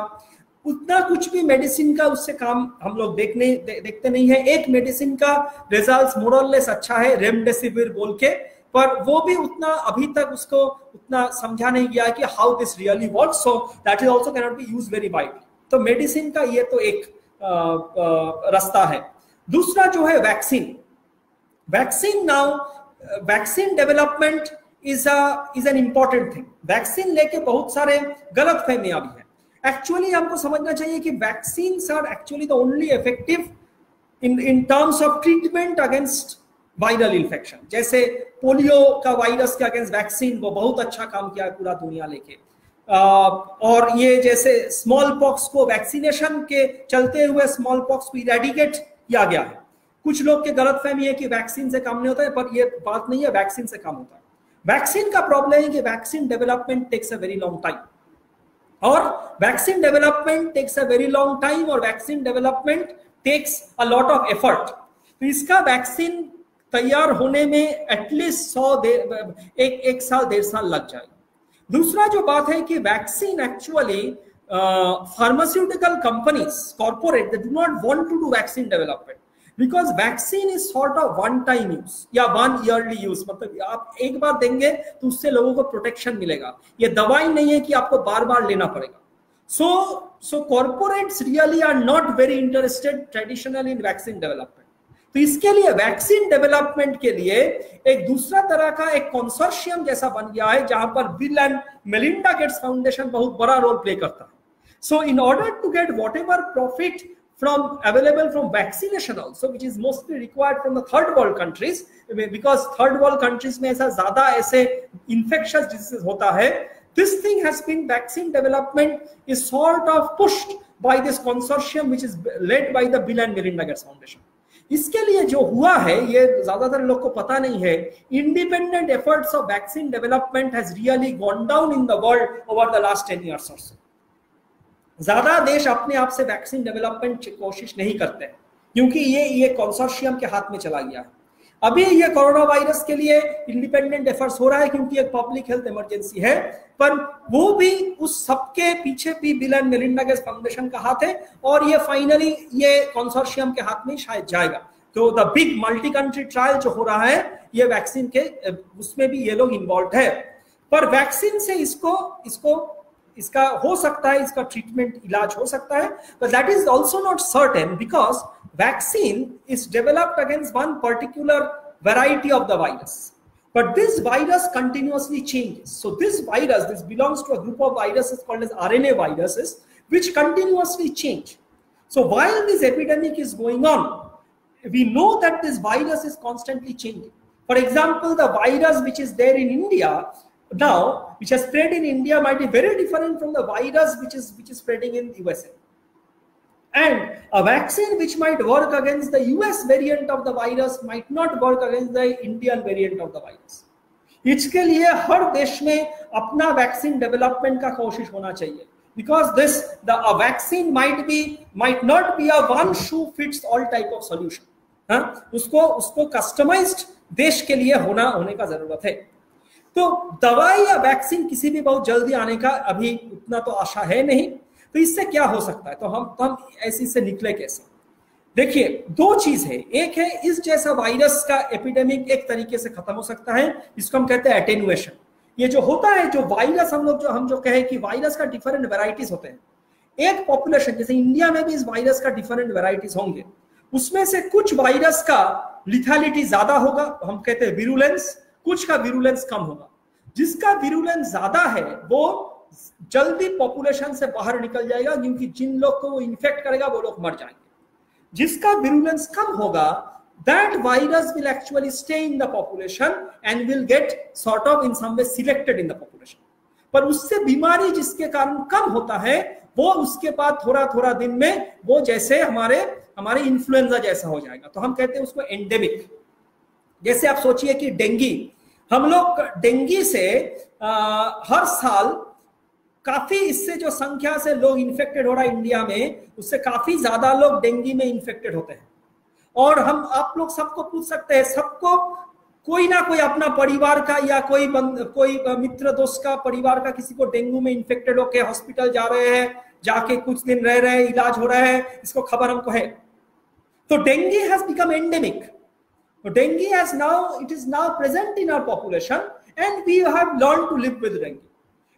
उतना कुछ भी मेडिसिन का उससे काम हम लोग देखते नहीं है. एक मेडिसिन का रिजल्ट्स मोर और लेस अच्छा है, रेमडेसिविर बोल के, पर वो भी उतना अभी तक उसको उतना समझा नहीं गया कि how this really works, so that is also can not be used very widely. तो मेडिसिन का ये तो एक रास्ता है. दूसरा जो है vaccine now vaccine development is an important thing. Vaccine लेके बहुत सारे गलत फहमियां भी है. एक्चुअली हमको समझना चाहिए कि vaccines are actually the only effective in terms of treatment against viral infection. जैसे पोलियो का वायरस के अगेंस्ट वैक्सीन वो बहुत अच्छा काम किया है पूरा दुनिया लेके. और ये जैसे स्मॉल पॉक्स को वैक्सीनेशन के चलते हुए स्मॉल पॉक्स को इरेडिकेट किया गया है. कुछ लोग के गलतफहमी है कि वैक्सीन से काम नहीं होता है, पर ये बात नहीं है, वैक्सीन से काम होता है. वैक्सीन का प्रॉब्लम है कि vaccine development takes a very long time, और vaccine development takes a very long time, और vaccine development takes a lot of effort. तो इसका वैक्सीन तैयार होने में एटलीस्ट 1 साल 1.5 साल लग जाएगा. दूसरा जो बात है कि vaccine actually pharmaceutical companies corporate they do not want to do vaccine development, because vaccine is sort of 1 time use या 1 ईयरली यूज. मतलब आप एक बार देंगे तो उससे लोगों को प्रोटेक्शन मिलेगा. ये दवाई नहीं है कि आपको बार बार लेना पड़ेगा. So corporates really are not very interested traditionally in vaccine development. तो इसके लिए वैक्सीन डेवलपमेंट के लिए एक दूसरा तरह का एक कंसोर्शियम जैसा बन गया है, जहां पर bill and Melinda Gates foundation बहुत बड़ा रोल प्ले करता है. So in order to get whatever profit available from vaccination also, which is mostly required from the third world countries, because third world countries में ऐसा ज्यादा ऐसे infectious diseases होता है, this thing has been, vaccine development is sort of pushed by this consortium which is led by the Bill and Melinda Gates Foundation. इसके लिए जो हुआ है, ये ज्यादातर लोग को पता नहीं है, independent efforts of vaccine development has really gone down in the world over the last 10 years or so. ज्यादा देश अपने आप से वैक्सीन डेवलपमेंट की कोशिश नहीं करते क्योंकि ये कंसोर्शियम के हाथ में चला गया है. अभी ये कोरोना वायरस के लिए इंडिपेंडेंट एफर्ट्स हो रहा है क्योंकि एक पब्लिक हेल्थ इमरजेंसी है, पर वो भी उस सबके पीछे भी bill and Melinda Gates foundation का हाथ है और ये फाइनली ये कंसोर्शियम के हाथ में शायद जाएगा. तो the big multi country trial जो हो रहा है ये वैक्सीन के, उसमें भी ये लोग इन्वॉल्व है. पर वैक्सीन से इसका हो सकता है, इसका ट्रीटमेंट इलाज हो सकता है, but that is also not certain because vaccine is developed against one particular variety of the virus, but this virus continuously changes. So this belongs to a group of viruses called as RNA viruses which continuously change. So while this epidemic is going on, we know that this virus is constantly changing. For example, the virus which is there in India now, which has spread in India, might be very different from the virus which is spreading in USA. And a vaccine which might work against the US variant of the virus might not work against the Indian variant of the virus. इसके लिए हर देश में अपना vaccine development का कोशिश होना चाहिए, because a vaccine might not be a one shoe fits all type of solution. उसको कस्टमाइज्ड देश के लिए होने का जरूरत है. तो दवाई या वैक्सीन किसी भी बहुत जल्दी आने का अभी उतना तो आशा है नहीं. तो इससे क्या हो सकता है, तो हम ऐसे से निकले कैसे? देखिए, दो चीज है. एक है इस जैसा वायरस का एपिडेमिक एक तरीके से खत्म हो सकता है, इसको हम कहते हैं एटेन्युएशन. ये जो होता है, जो वायरस हम जो कहे कि वायरस का डिफरेंट वेराइटीज होते हैं. एक पॉपुलेशन जैसे इंडिया में भी इस वायरस का डिफरेंट वेराइटीज होंगे, उसमें से कुछ वायरस का लिथैलिटी ज्यादा होगा, हम कहते हैं विरुलेंस, कुछ का विरुलेंस कम होगा. जिसका विरुलेंस ज्यादा है वो जल्दी पॉपुलेशन से बाहर निकल जाएगा क्योंकि जिन लोग को वो इन्फेक्ट करेगा वो लोग मर जाएंगे. जिसका विरुलेंस कम होगा, that virus will actually stay in the population and will get sort of in some way selected in the population. पर उससे बीमारी जिसके कारण कम होता है वो उसके बाद थोड़ा दिन में वो जैसे हमारे इन्फ्लुएंजा जैसा हो जाएगा. तो हम कहते हैं उसको एंडेमिक. जैसे आप सोचिए कि डेंगी, हम लोग डेंगी से हर साल काफी, इससे जो संख्या से लोग इन्फेक्टेड हो रहा है इंडिया में, उससे काफी ज्यादा लोग डेंगी में इन्फेक्टेड होते हैं. और आप लोग सबको पूछ सकते हैं, सबको कोई ना कोई अपना परिवार का या कोई मित्र दोस्त का परिवार का किसी को डेंगू में इन्फेक्टेड होके हॉस्पिटल जा रहे हैं, जाके कुछ दिन रह रहे हैं, इलाज हो रहा है, इसको खबर हमको है. तो dinghy has become endemic. Dengue it is now present in our population and we have learned to live with dengue.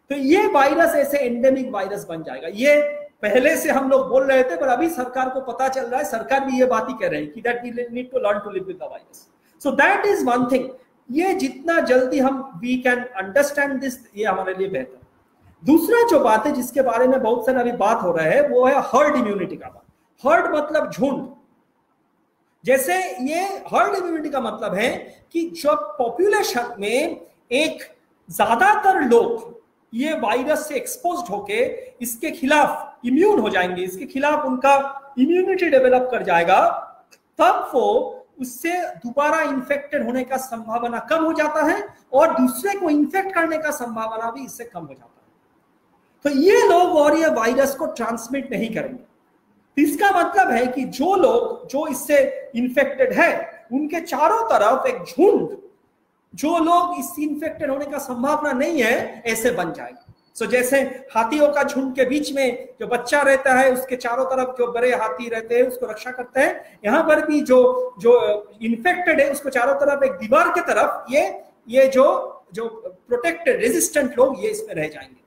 तो ये वायरस ऐसे एंडेमिक वायरस बन जाएगा. ये पहले से हम लोग बोल रहे थे, पर अभी सरकार को पता चल रहा है, सरकार भी ये बात ही कह रही है कि that we need to learn to live with the virus. So that is one thing. ये जितना जल्दी we can understand this, ये हमारे लिए बेहतर. दूसरा जो बात है जिसके बारे में बहुत सारी अभी बात हो रहा है, वो है हर्ड इम्यूनिटी का बात. हर्ड मतलब झुंड. जैसे ये हर्ड इम्यूनिटी का मतलब है कि जब पॉपुलेशन में एक ज्यादातर लोग ये वायरस से एक्सपोज्ड होके इसके खिलाफ इम्यून हो जाएंगे, इसके खिलाफ उनका इम्यूनिटी डेवलप कर जाएगा, तब वो उससे दोबारा इन्फेक्टेड होने का संभावना कम हो जाता है और दूसरे को इन्फेक्ट करने का संभावना भी इससे कम हो जाता है. तो ये लोग और ये वायरस को ट्रांसमिट नहीं करेंगे. इसका मतलब है कि जो लोग जो इससे इन्फेक्टेड है उनके चारों तरफ एक झुंड, जो लोग इससे इन्फेक्टेड होने का संभावना नहीं है, ऐसे बन जाएगा. सो जैसे हाथियों का झुंड के बीच में जो बच्चा रहता है, उसके चारों तरफ जो बड़े हाथी रहते हैं उसको रक्षा करते हैं, यहाँ पर भी जो इन्फेक्टेड है उसको चारों तरफ एक दीवार के तरफ ये जो प्रोटेक्टेड रेजिस्टेंट लोग ये इसमें रह जाएंगे.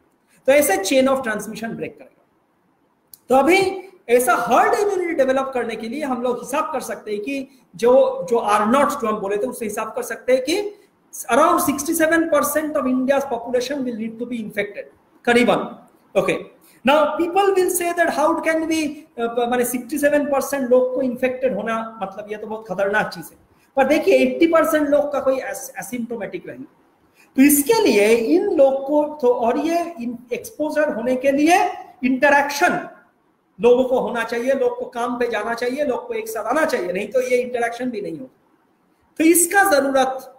तो ऐसे चेन ऑफ ट्रांसमिशन ब्रेक करेगा. तो अभी ऐसा हर्ड इम्यूनिटी डेवलप करने के लिए हम लोग हिसाब कर सकते हैं कि जो R0 जो हम बोले थे उससे हिसाब कर सकते हैं कि around 67% of India's population will need to be infected करीबन। Okay, now people will say that how can be, माने 67% लोग को इन्फेक्टेड होना मतलब ये तो बहुत खतरनाक चीज है। पर देखिए 80% लोग का कोई एसिम्प्टोमेटिक नहीं, तो इसके लिए इन लोग को तो, और ये एक्सपोजर होने के लिए इंटरैक्शन लोगों को होना चाहिए, लोग को काम पे जाना चाहिए, लोग को एक साथ आना चाहिए, नहीं तो ये इंटरैक्शन भी नहीं होता। तो इसका जरूरत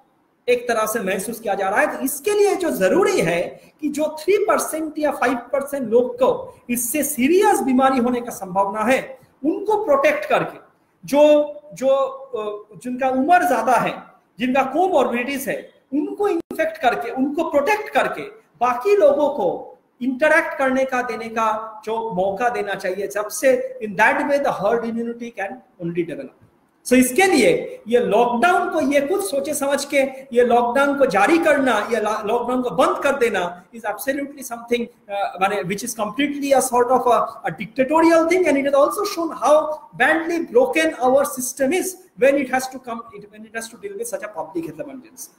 एक तरह से महसूस किया जा रहा है। तो इसके लिए जो जरूरी है कि जो 3% या 5% लोग को इससे सीरियस बीमारी होने का संभावना है उनको प्रोटेक्ट करके, जो जिनका उम्र ज्यादा है, जिनका कोमॉर्बिडिटीज है, उनको इन्फेक्ट करके, उनको प्रोटेक्ट करके बाकी लोगों को इंटरैक्ट करने का, देने का जो मौका देना चाहिए सबसे, in that way the herd immunity can only develop. So इसके लिए ये लॉकडाउन को, ये कुछ सोचे समझ के ये लॉकडाउन को जारी करना, ये लॉकडाउन को बंद कर देना इज एब्सोल्युटली समथिंग माने which is completely a sort of a dictatorial thing, and it has also shown how badly broken our system is when it has to deal with such a public health emergency.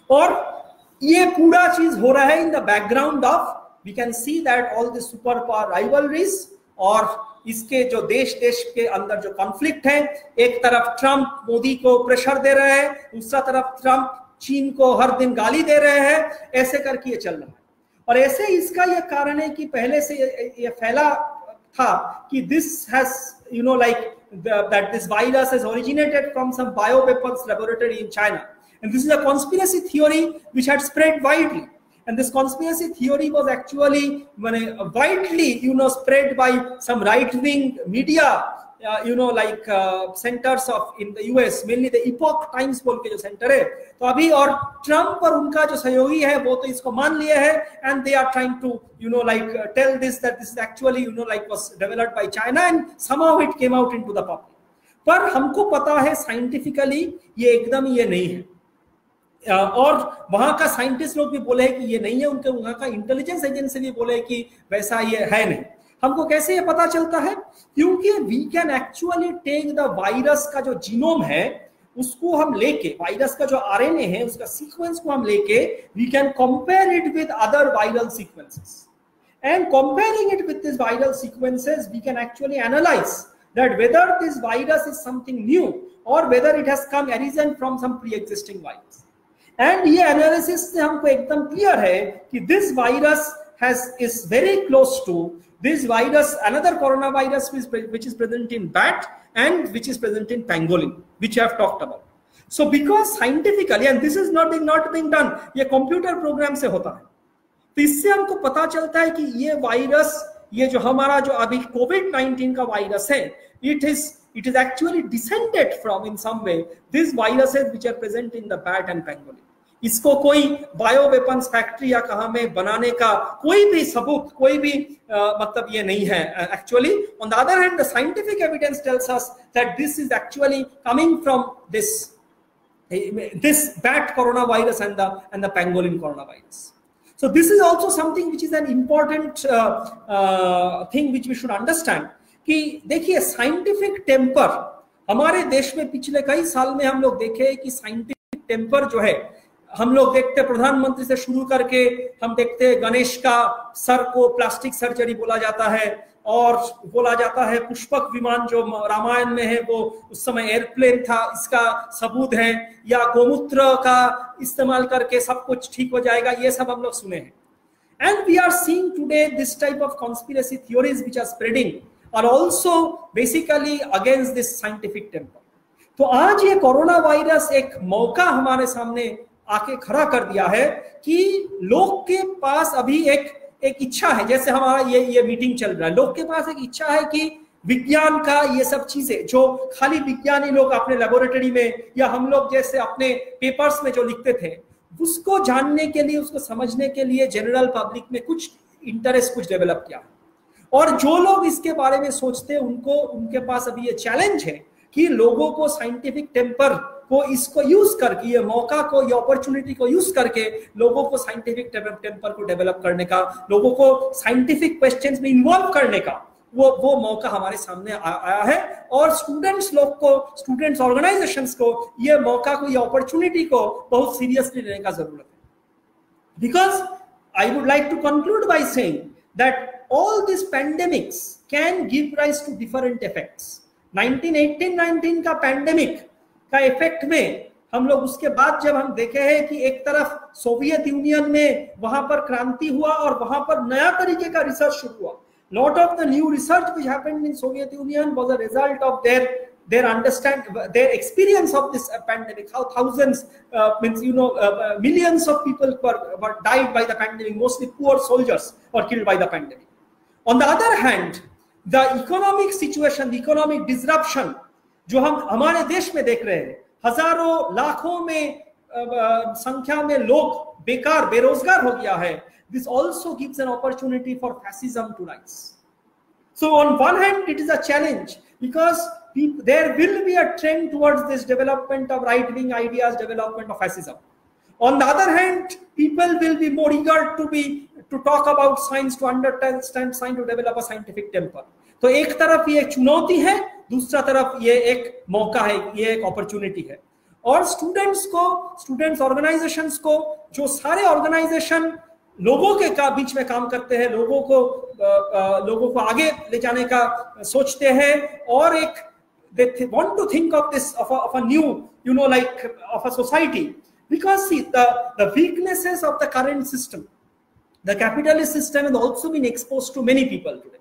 और ये पूरा चीज हो रहा है in the background of, we can see that all the super power rivalries, और इसके जो देश के अंदर जो कॉन्फ्लिक्ट है, एक तरफ ट्रंप मोदी को प्रेशर दे रहे हैं, दूसरा तरफ ट्रंप चीन को हर दिन गाली दे रहे हैं, ऐसे करके ये चल रहा है। और ऐसे इसका ये कारण है कि पहले से ये फैला था कि this has like that this virus has originated from some bioweapons laboratory in China, and this is a conspiracy theory which had spread widely, and this conspiracy theory was actually widely spread by some right wing media, like centers of in the US, mainly the Epoch Times बोल के जो centre है। तो अभी और Trump और उनका जो सहयोगी है वो तो इसको मान लिए है, and they are trying to like tell this that this is actually like was developed by China and somehow it came out into the public। पर हमको पता है साइंटिफिकली ये एकदम ये नहीं है, और वहां का साइंटिस्ट लोग भी बोले कि ये नहीं है, उनके वहां का इंटेलिजेंस एजेंसी भी बोले कि वैसा ये है नहीं। हमको कैसे ये पता चलता है? क्योंकि we can actually take the virus का जो जीनोम है उसको हम लेके, वायरस का जो आरएनए है उसका सीक्वेंस को हम लेके, we can compare it with other viral sequences, and comparing it with this viral sequences we can actually analyse that whether this virus is something new or whether it has come arisen from some pre-existing virus। and ये analysis से हमको एकदम clear है कि this virus is very close to this virus, another coronavirus which is present in bat and which is present in pangolin, which I have talked about। so because scientifically, and this is not being done, ये computer program से होता है, तो इससे हमको पता चलता है कि ये वायरस, ये जो हमारा जो अभी कोविड-19 का वायरस है, it is actually descended from in some way these viruses which are present in the bat and pangolin। इसको कोई बायो वेपन्स फैक्ट्री या कहां में बनाने का कोई भी सबूत, कोई भी मतलब ये नहीं है actually. On the other hand the scientific evidence tells us that this is actually coming from this bat coronavirus and the pangolin coronavirus। so this is also something which is an important thing which we should understand कि देखिए scientific temper हमारे देश में पिछले कई साल में हम लोग देखे कि साइंटिफिक टेम्पर जो है, हम लोग देखते प्रधानमंत्री से शुरू करके हम देखते गणेश का सर को प्लास्टिक सर्जरी बोला जाता है, और बोला जाता है पुष्पक विमान जो रामायण में है वो उस समय एयरप्लेन था, इसका सबूत है, या गोमूत्र का इस्तेमाल करके सब कुछ ठीक हो जाएगा, ये सब हम लोग सुने हैं। And we are seeing today this type of conspiracy theories which are spreading are also basically against this scientific temper। तो आज ये कोरोना वायरस एक मौका हमारे सामने आके खड़ा कर दिया है कि लोग के पास अभी एक इच्छा है, जैसे हमारा ये मीटिंग चल रहा है, लोग के पास एक इच्छा है कि विज्ञान का ये सब चीजें जो खाली विज्ञानी लोग अपने लेबोरेटरी में या हम लोग जैसे अपने पेपर्स में जो लिखते थे उसको जानने के लिए, उसको समझने के लिए जनरल पब्लिक में कुछ इंटरेस्ट कुछ डेवलप किया। और जो लोग इसके बारे में सोचते हैं उनके पास अभी ये चैलेंज है कि लोगों को साइंटिफिक टेम्पर को इसको यूज करके, ये मौका को, ये अपॉर्चुनिटी को यूज करके लोगों को साइंटिफिक टेम्पर को डेवलप करने का, लोगों को साइंटिफिक क्वेश्चंस में इन्वॉल्व करने का, वो मौका हमारे सामने आया है, और स्टूडेंट्स लोग को, स्टूडेंट्स ऑर्गेनाइजेशंस को ये मौका को, ये अपॉर्चुनिटी को बहुत सीरियसली लेने का जरूरत है. Because I would like to conclude by saying that all these pandemics can give rise to different effects. 1918-19 का पैंडेमिक का इफेक्ट में हम लोग उसके बाद जब हम देखे हैं कि एक तरफ सोवियत यूनियन में वहां पर क्रांति हुआ और वहां पर नया तरीके का रिसर्च शुरू हुआ. Lot of the new research which happened in Soviet Union was a result of their experience of this pandemic. How thousands, millions of people were died by the pandemic. Mostly poor soldiers were killed by the pandemic. On the other hand, the economic situation, the economic disruption, जो हम हमारे देश में देख रहे हैं, हजारों लाखों में संख्या में लोग बेकार बेरोजगार हो गया है. This also gives an opportunity for fascism to rise. So on one hand, it is a challenge because there will be a trend towards this development of right-wing ideas, development of fascism. On the other hand, people will be more eager to talk about science, to understand science, to develop a scientific temper. तो एक तरफ ये एक चुनौती है, दूसरा तरफ ये एक मौका है, ये एक अपॉर्चुनिटी है. और स्टूडेंट्स ऑर्गेनाइजेशंस को, जो सारे ऑर्गेनाइजेशन लोगों के बीच में काम करते हैं, लोगों को आगे ले जाने का सोचते हैं, और एक they want to think of this of a new, of a society, because see the weaknesses of the current system, the capitalist system, has also been exposed to many people today.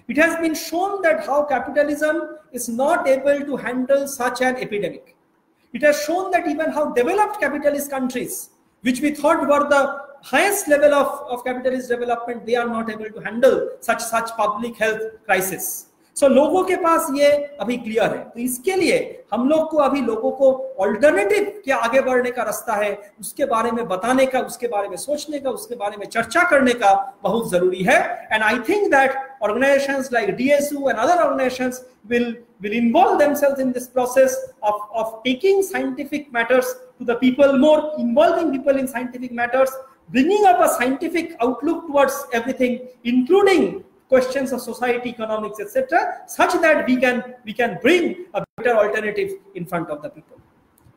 It has been shown that how capitalism is not able to handle such an epidemic. It has shown that even how developed capitalist countries, which we thought were the highest level of capitalist development, they are not able to handle such public health crisis. So लोगों के पास ये अभी clear है. तो इसके लिए हम लोग को अभी लोगों को ऑल्टरनेटिव के आगे बढ़ने का रास्ता है, उसके बारे में बताने का, उसके बारे में सोचने का, उसके बारे में चर्चा करने का बहुत जरूरी है. And I think that organizations like DSU and other organizations will involve themselves in this process of taking scientific matters to the people, more involving people in scientific matters, bringing up a scientific outlook towards everything, including questions of society, economics, etc., such that we can bring a better alternative in front of the people.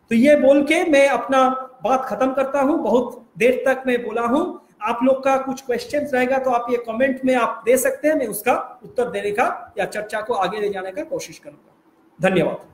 तो ये बोल के मैं अपना बात खत्म करता हूँ. बहुत देर तक मैं बोला हूँ. आप लोग का कुछ क्वेश्चंस रहेगा तो आप ये कमेंट में आप दे सकते हैं. मैं उसका उत्तर देने का या चर्चा को आगे ले जाने का कोशिश करूंगा. धन्यवाद.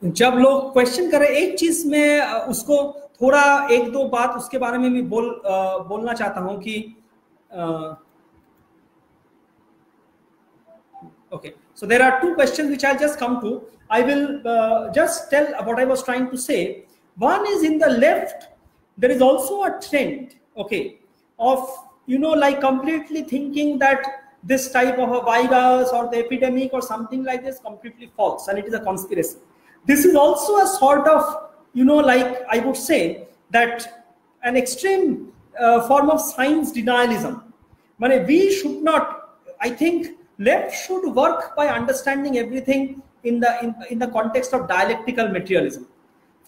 जब लोग क्वेश्चन करें, एक चीज में उसको थोड़ा एक दो बात उसके बारे में भी बोलना चाहता हूं कि okay, so there are two questions which I'll just come to. I will just tell what I was trying to say. One is, in the left there is also a trend, okay, of like completely thinking that this type of a virus or the epidemic or something like this completely false and it is a conspiracy. This is also a sort of, like I would say that an extreme form of science denialism. We should not, I think left should work by understanding everything in the context of dialectical materialism.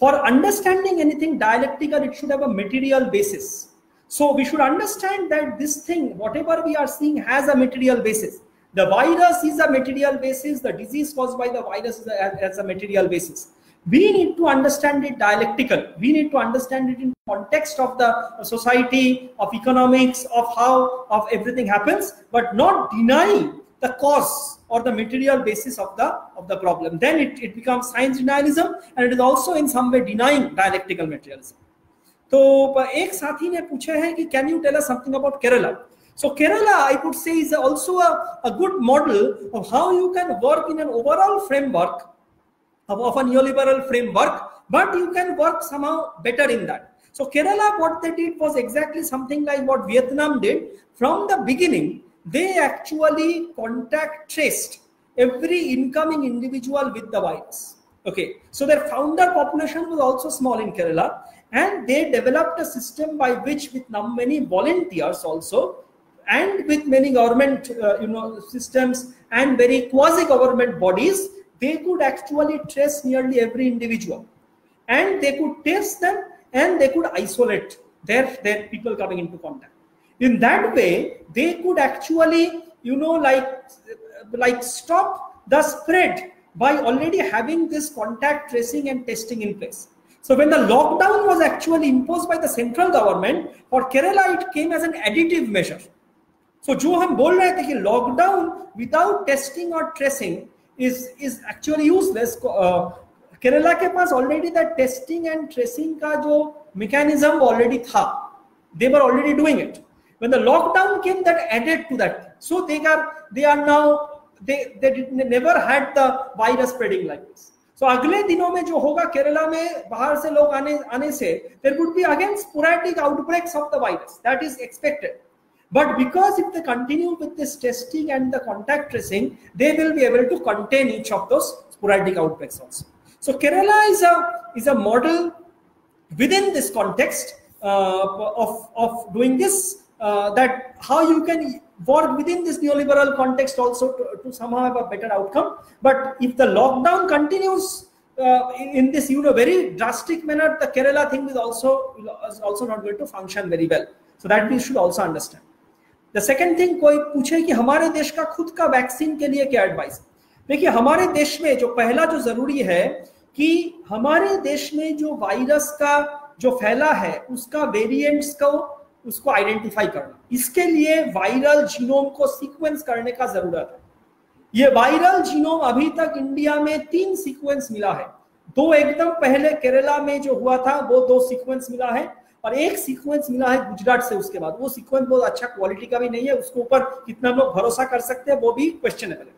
For understanding anything dialectical, it should have a material basis. So we should understand that this thing, whatever we are seeing, has a material basis. The virus is a material basis. The disease caused by the virus is a material basis. We need to understand it dialectical. We need to understand it in context of the society, of economics, of how of everything happens, but not deny the cause or the material basis of the problem. Then it becomes science denialism, and it is also in some way denying dialectical materialism. तो एक साथी ने पूछा है कि can you tell us something about Kerala. So Kerala, I would say, is also a good model of how you can work in an overall framework of a neoliberal framework, but you can work somehow better in that. So Kerala, what they did was exactly something like what Vietnam did. From the beginning, they actually contact traced every incoming individual with the virus. Okay, so their founder population was also small in Kerala, and they developed a system by which, with many volunteers also, and with many government systems and very quasi-government bodies, they could actually trace nearly every individual, and they could test them, and they could isolate their people coming into contact. In that way, they could actually like stop the spread by already having this contact tracing and testing in place. So when the lockdown was actually imposed by the central government, for Kerala it came as an additive measure. So जो हम बोल रहे थे कि lockdown without testing or tracing is actually useless. Kerala के पास already that testing and tracing का जो mechanism already था. They were already doing it. When the lockdown came, that added to that. So they are now they never had the virus spreading like this. So अगले दिनों में जो होगा केरला में बाहर से लोग आने से, there would be again sporadic outbreaks of the virus. That is expected. But because if they continue with this testing and the contact tracing, they will be able to contain each of those sporadic outbreaks also. So Kerala is a model within this context of doing this, that how you can work within this neoliberal context also to somehow have a better outcome. But if the lockdown continues in this very drastic manner, the Kerala thing is also not going to function very well. So that we should also understand. The second thing, कोई पूछे कि हमारे देश का खुद का vaccine के लिए क्या एडवाइस. देखिए, हमारे देश में जो पहला जो जरूरी है कि हमारे देश में जो वायरस का जो फैला है उसका वेरिएंट्स को उसको आइडेंटिफाई करना. इसके लिए वायरल जीनोम को सीक्वेंस करने का जरूरत है. ये वायरल जीनोम अभी तक इंडिया में 3 सीक्वेंस मिला है. 2 एकदम पहले केरला में जो हुआ था वो 2 सीक्वेंस मिला है, और 1 सीक्वेंस मिला है गुजरात से. उसके बाद वो सीक्वेंस बहुत अच्छा क्वालिटी का भी नहीं है, उसके ऊपर कितना लोग भरोसा कर सकते हैं वो भी क्वेश्चनेबल है.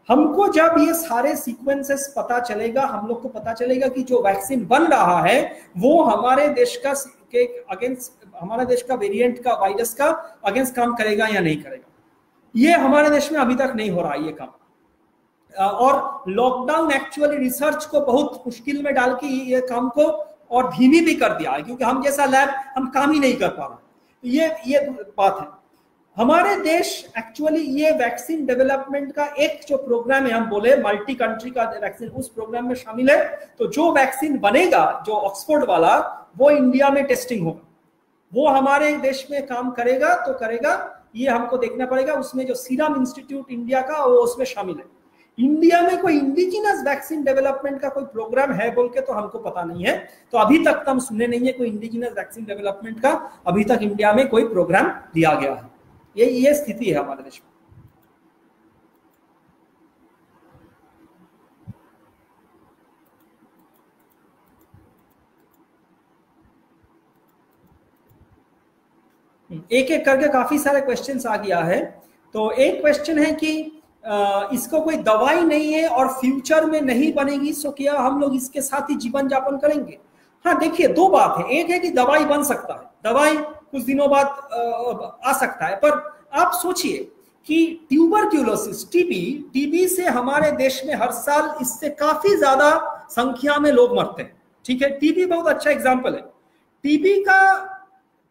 हमको जब ये सारे सीक्वेंसेस पता चलेगा, हम लोग को पता चलेगा कि जो वैक्सीन बन रहा है वो हमारे देश का के अगेंस्ट, हमारे देश का वेरिएंट का वायरस का अगेंस्ट काम करेगा या नहीं करेगा. ये हमारे देश में अभी तक नहीं हो रहा है ये काम. और लॉकडाउन एक्चुअली रिसर्च को बहुत मुश्किल में डाल के ये काम को और धीमी भी कर दिया है, क्योंकि हम जैसा लैब हम काम ही नहीं कर पा रहे. ये बात है. हमारे देश एक्चुअली ये वैक्सीन डेवलपमेंट का एक जो प्रोग्राम है, हम बोले मल्टी कंट्री का वैक्सीन, उस प्रोग्राम में शामिल है. तो जो वैक्सीन बनेगा जो ऑक्सफोर्ड वाला, वो इंडिया में टेस्टिंग होगा. वो हमारे देश में काम करेगा तो करेगा, ये हमको देखना पड़ेगा. उसमें जो सीरम इंस्टीट्यूट इंडिया का वो उसमें शामिल है. इंडिया में कोई इंडिजिनस वैक्सीन डेवलपमेंट का कोई प्रोग्राम है बोल के तो हमको पता नहीं है. तो अभी तक तो हम सुने नहीं है कोई इंडिजिनस वैक्सीन डेवलपमेंट का अभी तक इंडिया में कोई प्रोग्राम दिया गया है. ये स्थिति है हमारे देश में. एक एक करके काफी सारे क्वेश्चंस आ गया है. तो एक क्वेश्चन है कि इसको कोई दवाई नहीं है और फ्यूचर में नहीं बनेगी, सो क्या हम लोग इसके साथ ही जीवन यापन करेंगे. हाँ, देखिए 2 बात है. एक है कि दवाई बन सकता है, दवाई कुछ दिनों बाद आ सकता है, पर आप सोचिए कि ट्यूबरक्यूलोसिस, टीबी से हमारे देश में हर साल इससे काफी ज्यादा संख्या में लोग मरते हैं. ठीक है, टीबी बहुत अच्छा एग्जांपल है. टीबी का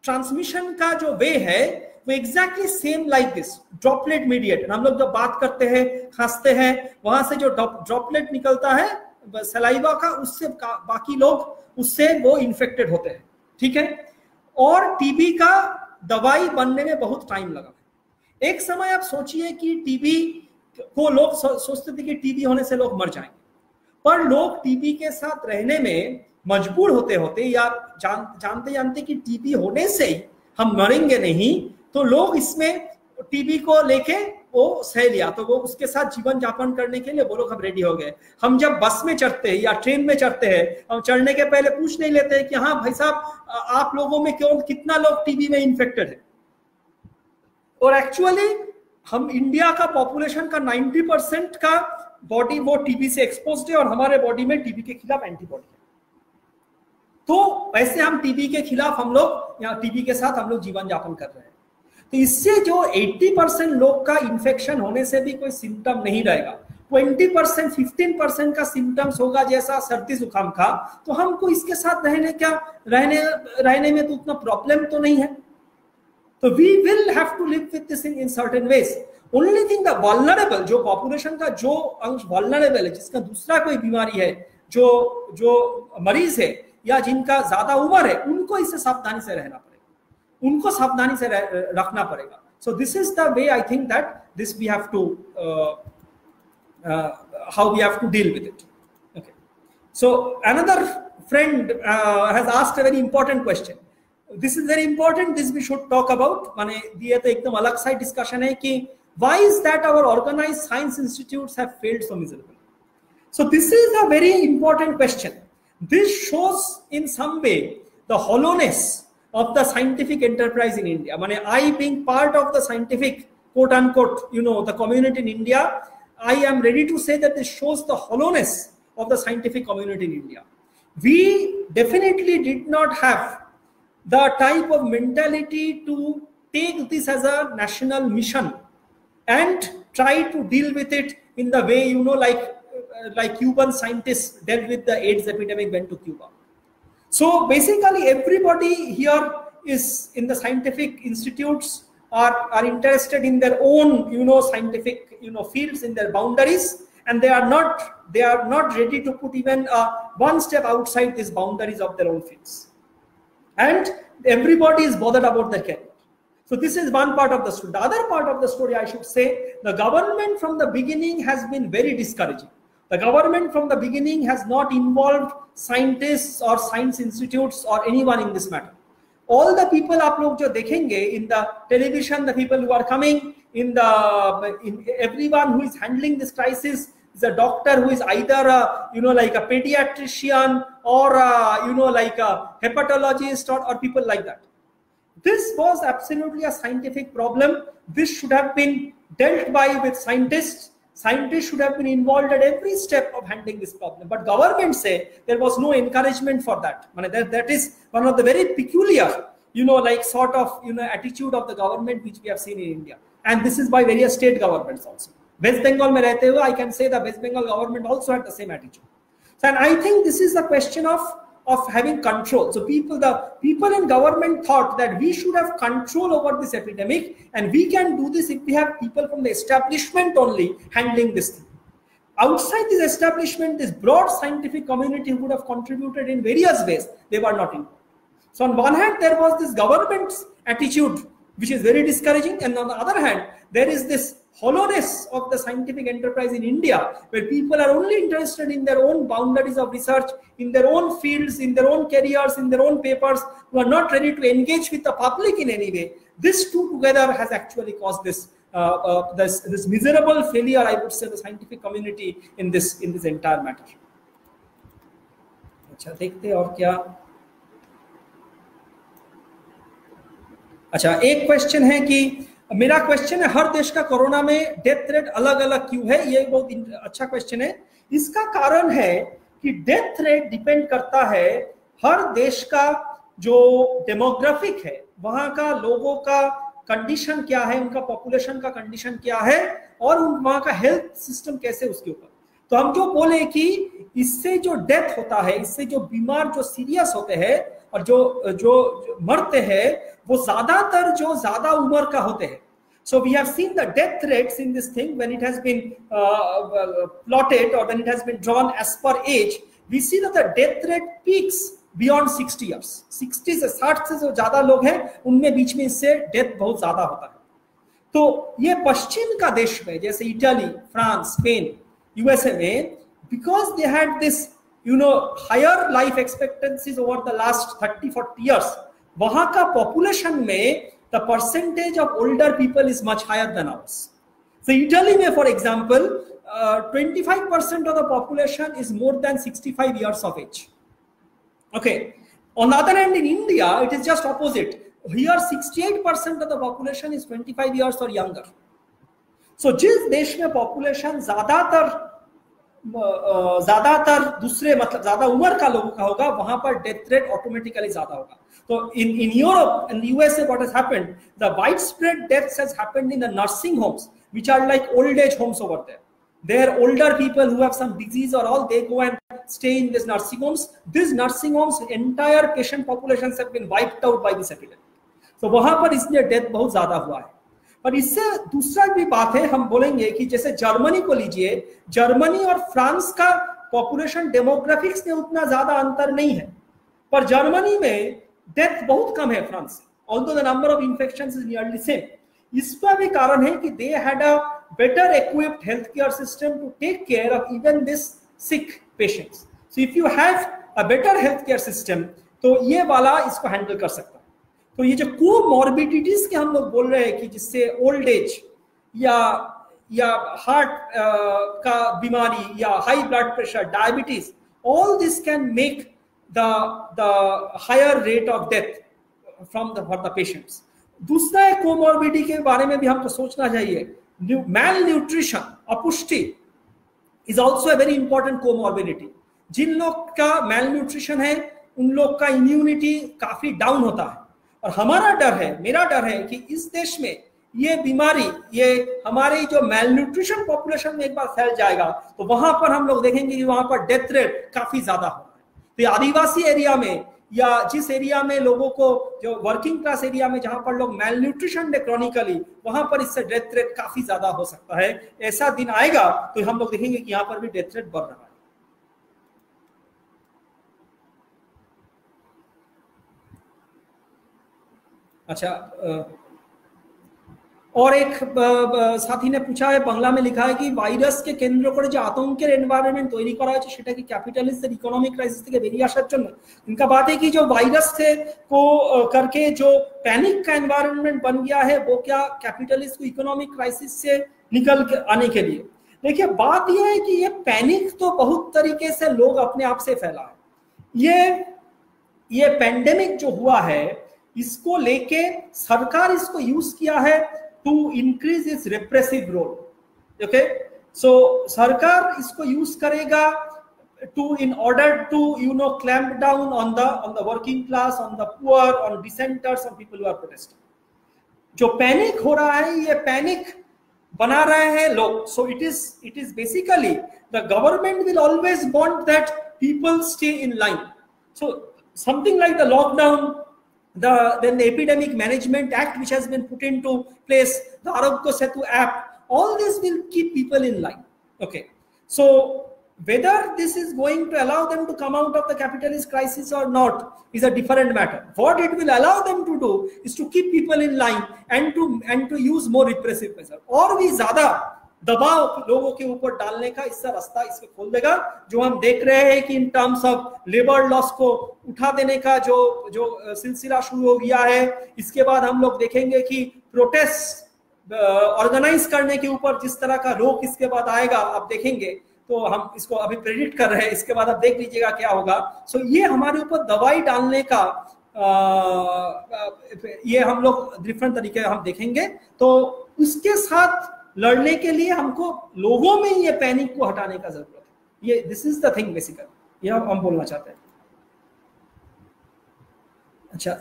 ट्रांसमिशन का जो वे है वो exactly same like this, droplet mediated. हम लोग जब बात करते हैं, खांसते हैं, वहां से जो ड्रॉपलेट निकलता है सलाइवा का, उससे बाकी लोग उससे वो इन्फेक्टेड होते हैं. ठीक है, और टीबी का दवाई बनने में बहुत टाइम लगा। एक समय आप सोचिए कि टीबी को लोग सोचते थे कि टीबी होने से लोग मर जाएंगे, पर लोग टीबी के साथ रहने में मजबूर होते होते या जानते जानते कि टीबी होने से हम मरेंगे नहीं, तो लोग इसमें टीबी को लेके वो सह लिया, तो वो उसके साथ जीवन यापन करने के लिए वो लोग हम रेडी हो गए। हम जब बस में चढ़ते हैं या ट्रेन में चढ़ते हैं, हम चढ़ने के पहले पूछ नहीं लेते हैं कि हाँ भाई साहब आप लोगों में कितना लोग टीबी में इन्फेक्टेड है। और एक्चुअली हम इंडिया का पॉपुलेशन का 90% का बॉडी वो टीबी से एक्सपोज्ड है और हमारे बॉडी में टीबी के खिलाफ एंटीबॉडी है। तो वैसे हम टीबी के खिलाफ हम लोग या टीबी के साथ हम लोग जीवन यापन कर रहे हैं। तो इससे जो 80% लोग का इंफेक्शन होने से भी कोई सिम्टम नहीं रहेगा, 20% 15% का सिम्टम्स होगा जैसा सर्दी जुकाम का, तो हमको इसके साथ रहने में तो उतना प्रॉब्लम तो नहीं है। तो we will have to live with this in certain ways. Only thing the vulnerable, जो पॉपुलेशन का जो अंश vulnerable है, जिसका दूसरा कोई बीमारी है, जो मरीज है या जिनका ज्यादा उम्र है, उनको इससे सावधानी से रहना पड़ेगा, उनको सावधानी से रखना पड़ेगा। So this is the way I think that this we have to how we have to deal with it. Okay. So another friend has asked a very important question. This is very important, this we should talk about. माने ये तो एकदम अलग सा discussion है कि why is that our organized science institutes have failed so miserably? So this is a very important question. This shows in some way the hollowness of the scientific enterprise in India. माने I being part of the scientific quote unquote, the community in India, I am ready to say that this shows the hollowness of the scientific community in India. We definitely did not have the type of mentality to take this as a national mission and try to deal with it in the way, like Cuban scientists dealt with the AIDS epidemic when to Cuba. So basically everybody here is in the scientific institutes are interested in their own, scientific, fields in their boundaries, and they are not ready to put even one step outside these boundaries of their own fields. And everybody is bothered about their career. So this is one part of the story. The other part of the story, I should say, the government from the beginning has been very discouraging. The government from the beginning has not involved scientists or science institutes or anyone in this matter. All the people आप लोग जो देखेंगे in the television, the people who are coming in everyone who is handling this crisis is a doctor who is either like a pediatrician or like a hepatologist or people like that. This was absolutely a scientific problem. This should have been dealt with scientists. Scientists should have been involved at every step of handling this problem. But government say there was no encouragement for that. That is one of the very peculiar, like sort of, attitude of the government which we have seen in India. And this is by various state governments also. West Bengal mein rehte hue, I can say the West Bengal government also had the same attitude. So, and I think this is the question of having control. So the people in government thought that we should have control over this epidemic, and we can do this if we have people from the establishment only handling this thing. Outside this establishment, this broad scientific community would have contributed in various ways. They were not involved. So on one hand, there was this government's attitude, which is very discouraging, and on the other hand, there is this hollowness of the scientific enterprise in India, where people are only interested in their own boundaries of research, in their own fields, in their own careers, in their own papers, who are not ready to engage with the public in any way. This two together has actually caused this miserable failure, I would say, the scientific community in this entire matter. अच्छा देखते और क्या? अच्छा, एक question है कि मेरा question है, हर देश का कोरोना में डेथ रेट अलग अलग क्यों है? ये बहुत अच्छा क्वेश्चन है। इसका कारण है कि डेथ रेट डिपेंड करता है हर देश का जो डेमोग्राफिक है, वहां का लोगों का कंडीशन क्या है, उनका पॉपुलेशन का कंडीशन क्या है, और वहां का हेल्थ सिस्टम कैसे, उसके ऊपर। तो हम जो बोले कि इससे जो डेथ होता है, इससे जो बीमार जो सीरियस होते हैं और जो मरते हैं, वो ज्यादातर जो ज्यादा उम्र का होते हैं। So we have seen the death rates in this thing when it has been plotted or when it has been drawn as per age. We see that the death rate peaks beyond 60 years, 60 से 60 से जो ज्यादा लोग हैं उनमें बीच में इससे death बहुत ज्यादा होता है। तो ये पश्चिम का देश में जैसे इटली, फ्रांस, स्पेन, यूएसए में, because they had this higher life expectancies over the last 30-40 years, वहां का पॉपुलेशन में the percentage of older people is much higher than ours. So Italy में for example 25% of the population is more than 65 years of age. Okay. On the other hand, in India it is just opposite. Here 68% of the population is 25 years or younger. So जिस देश में population ज्यादातर दूसरे मतलब ज्यादा उम्र का लोगों का होगा, वहां पर डेथ रेट ऑटोमेटिकली ज्यादा होगा। तो in Europe and the USA what has happened, the widespread deaths has happened in the nursing homes, which are like old age homes over there. There are older people who have some disease or all, they go and stay in these nursing homes. These nursing homes, entire patient populations have been wiped out by this epidemic. So वहां पर इसलिए death बहुत ज्यादा हुआ है। पर इससे दूसरा भी बात है, हम बोलेंगे कि जैसे जर्मनी को लीजिए, जर्मनी और फ्रांस का पॉपुलेशन डेमोग्राफिक्स में उतना ज्यादा अंतर नहीं है, पर जर्मनी में डेथ बहुत कम है फ्रांस से, although the number of infections is nearly same. इसका भी कारण है कि they had a better equipped health care system to take care of even this sick patients. So if you have a better health care system तो ये वाला इसको handle कर सकता है। तो ये जो कोमॉर्बिडिटीज के हम लोग बोल रहे हैं कि जिससे ओल्ड एज या हार्ट का बीमारी या high blood pressure, diabetes, all this can make the higher rate of death from for the patients. दूसरा है कोमॉर्बिडिटी के बारे में भी हमको सोचना चाहिए। malnutrition, अपुष्टि is also a very important comorbidity. जिन लोग का malnutrition है उन लोग का इम्यूनिटी काफी डाउन होता है, और हमारा डर है, मेरा डर है कि इस देश में ये बीमारी, ये हमारी जो malnutrition पॉपुलेशन में एक बार फैल जाएगा तो वहां पर हम लोग देखेंगे कि वहां पर डेथ रेट काफी ज्यादा हो। तो आदिवासी एरिया में या जिस एरिया में लोगों को, जो वर्किंग क्लास एरिया में जहां पर लोग मेल न्यूट्रिशन है क्रॉनिकली, वहां पर इससे डेथ रेट काफी ज्यादा हो सकता है। ऐसा दिन आएगा तो हम लोग देखेंगे कि यहां पर भी डेथ रेट बढ़ रहा है। अच्छा, और एक সাথী ने पूछा है, बांग्ला में लिखा है कि ভাইরাস কে কেন্দ্র করে যে আতঙ্কের এনवायरमेंट তৈরি করা হয়েছে সেটা কি ক্যাপিটালিস্টদের ইকোনমিক ক্রাইসিস থেকে বেরিয়ে আসার জন্য? इनका बात है कि जो वायरस से को करके जो पैनिक का एनवायरमेंट बन गया है वो क्या कैपिटलिस्ट को इकोनॉमिक क्राइसिस से निकल के आने के लिए? देखिए बात यह है कि ये पैनिक तो बहुत तरीके से लोग अपने आप से फैला है। ये पेंडेमिक जो हुआ है इसको लेके सरकार इसको यूज किया है to increase its repressive role. Okay, so सरकार इसको यूज करेगा to in order to clamp down on the working class, on the poor, on dissenters, on people who are protesting. जो पैनिक हो रहा है ये पैनिक बना रहे हैं लोग। So it is basically the government will always want that people stay in line. So something like the lockdown, then the Epidemic Management Act which has been put into place, the Arogya Setu app, all this will keep people in line. Okay, so whether this is going to allow them to come out of the capitalist crisis or not is a different matter. What it will allow them to do is to keep people in line and to use more repressive measures, और भी ज्यादा दबाव लोगों के ऊपर डालने का इसका रास्ता इसको खोल देगा। जो हम देख रहे हैं कि इन टर्म्स ऑफ लेबर लॉस को उठा देने का जो सिलसिला शुरू हो गया है, इसके बाद हम लोग देखेंगे कि प्रोटेस्ट ऑर्गेनाइज करने के ऊपर जिस तरह का रोक इसके बाद आएगा आप देखेंगे। तो हम इसको अभी प्रेडिक्ट कर रहे हैं, इसके बाद आप देख लीजिएगा क्या होगा। सो ये हमारे ऊपर दवाई डालने का ये हम लोग डिफरेंट तरीके हम देखेंगे। तो उसके साथ लड़ने के लिए हमको लोगों में ये पैनिक को हटाने का जरूरत है। ये this is the thing basically, ये हम बोलना चाहते हैं। अच्छा,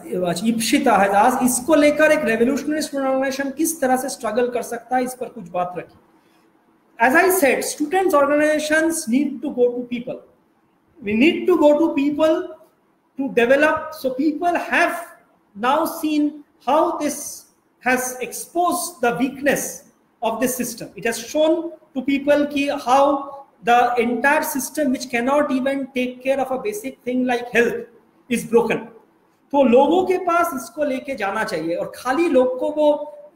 इप्शिता है दास, इसको लेकर एक रेवोल्यूशनरी स्टूडेंट ऑर्गेनाइजेशन किस तरह से स्ट्रगल कर सकता है, इस पर कुछ बात रखी। As I said, students organizations need to go to people. We need to go to people to develop. So people have now seen how this has exposed the weakness of this system. It has shown to people how the entire system, which cannot even take care of a basic thing like health, is broken. तो लोगों के पास इसको लेके जाना चाहिए, और खाली लोग को वो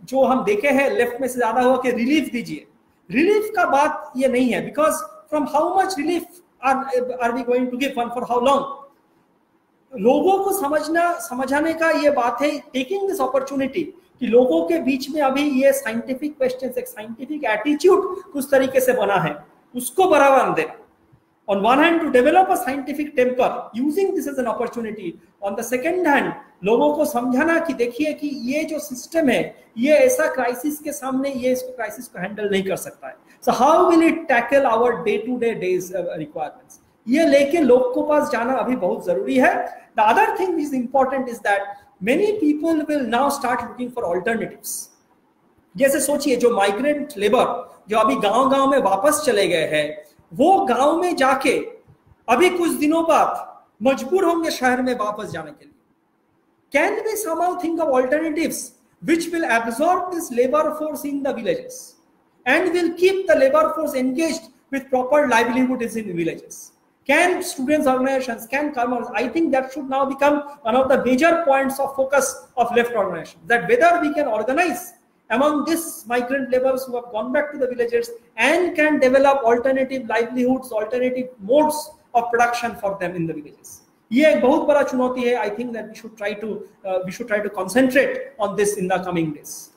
जो हम देखे हैं लेफ्ट में से ज्यादा हुआ कि रिलीफ दीजिए, रिलीफ का बात ये नहीं है, because from how much relief are we going to give and for how long. लोगों को समझाने का ये बात है, टेकिंग दिस अपॉर्चुनिटी कि लोगों के बीच में अभी ये साइंटिफिक क्वेश्चंस, एक साइंटिफिक एटीट्यूड कुछ तरीके से बना है, उसको बढ़ावा देना. On one hand, to develop a scientific temper, using this as an opportunity. On the second hand, लोगों को समझाना कि देखिए कि ये जो सिस्टम है, ये ऐसा क्राइसिस के सामने ये इसको क्राइसिस को हैंडल नहीं कर सकता है. So how will it tackle our day-to-day days requirements? ये लेके लोग को पास जाना अभी बहुत जरूरी है. The other thing which is important is that many people will now start looking for alternatives. जैसे सोचिए जो माइग्रेंट लेबर जो अभी गांव-गांव में वापस चले गए हैं, वो गांव में जाके अभी कुछ दिनों बाद मजबूर होंगे शहर में वापस जाने के लिए. Can we somehow think of alternatives which will absorb this labor force in the villages and will keep the labor force engaged with proper livelihoods in villages? Can students organizations, can farmers? I think that should now become one of the major points of focus of left organizations, that whether we can organize among these migrant laborers who have gone back to the villages and can develop alternative livelihoods, alternative modes of production for them in the villages. ये एक बहुत बड़ा चुनौती है. I think that we should try to concentrate on this in the coming days.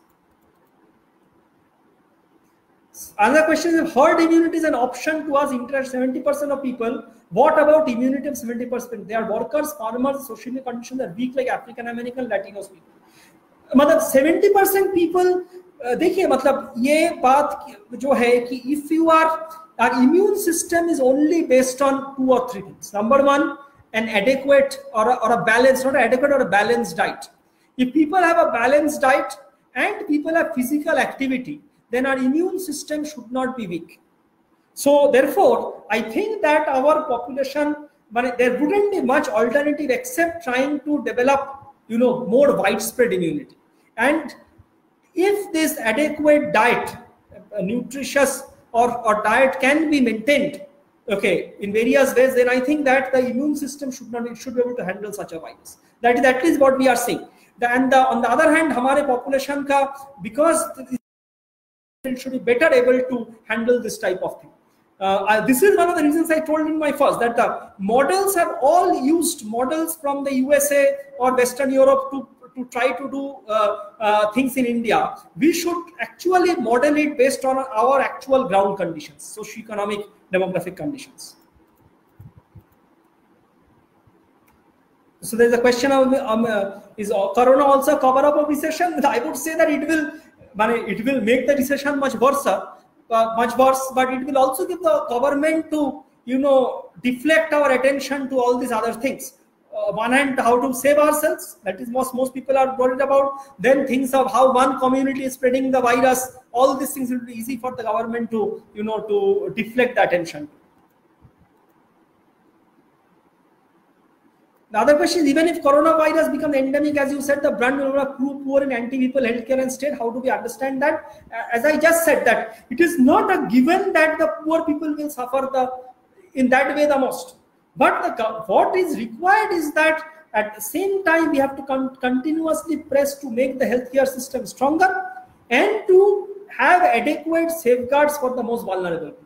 Another question is, herd immunity is an option to us, interest 70% of people. What about immunity of 70%? They are workers, farmers, socially conditions are weak like African American, Latinos people. मतलब 70% people, देखिए मतलब ये बात जो है कि if you are immune system is only based on 2 or 3 things. Number 1, an adequate or a balanced, not adequate or a balanced diet. If people have a balanced diet and people have physical activity, then our immune system should not be weak. So therefore, I think that our population, but there wouldn't be much alternative except trying to develop, more widespread immunity. And if this adequate diet, nutritious or diet can be maintained, okay, in various ways, then I think that the immune system should be able to handle such a virus. That is at least what we are seeing. On the other hand, हमारे population का, because it should be better able to handle this type of thing. This is one of the reasons I told in my first, that the models have all used models from the USA or Western Europe to try to do things in India. We should actually model it based on our actual ground conditions, socio-economic, demographic conditions. So there's a question of is Corona also a cover up of recession? I would say that it will make the recession much worse, but it will also give the government to deflect our attention to all these other things. One hand, how to save ourselves, that is most people are worried about. Then things of how one community is spreading the virus, all these things will be easy for the government to to deflect the attention. The other question is, even if coronavirus becomes endemic, as you said, the brunt will be poor in anti-people healthcare and state. How do we understand that? As I just said, that it is not a given that the poor people will suffer in that way the most. But what is required is that at the same time we have to continuously press to make the healthcare system stronger and to have adequate safeguards for the most vulnerable people.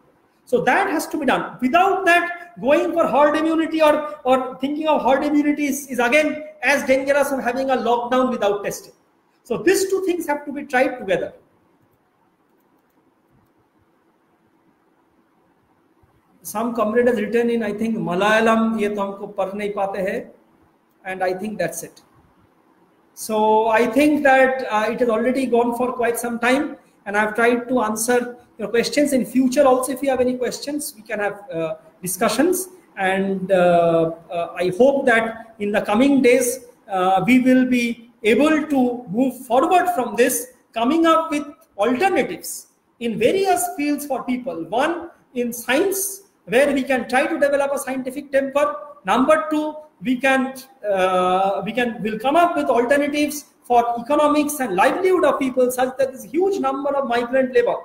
So that has to be done. Without that, going for herd immunity or thinking of herd immunity is again as dangerous as having a lockdown without testing. So these two things have to be tried together. Some comrade has written in, I think, Malayalam, ये तो हमको पढ़ नहीं पाते हैं, and I think that's it. So I think that it has already gone for quite some time, and I've tried to answer your questions. In future also, if you have any questions, we can have discussions, and I hope that in the coming days we will be able to move forward from this, coming up with alternatives in various fields for people. One, in science, where we can try to develop a scientific temper. Number 2, we'll come up with alternatives for economics and livelihood of people, such that this huge number of migrant labor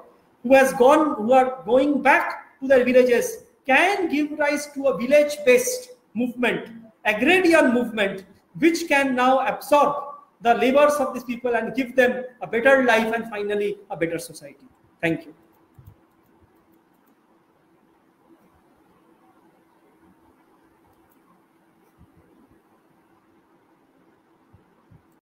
who are going back to their villages can give rise to a village-based movement agrarian movement which can now absorb the labors of these people and give them a better life and finally a better society. Thank you.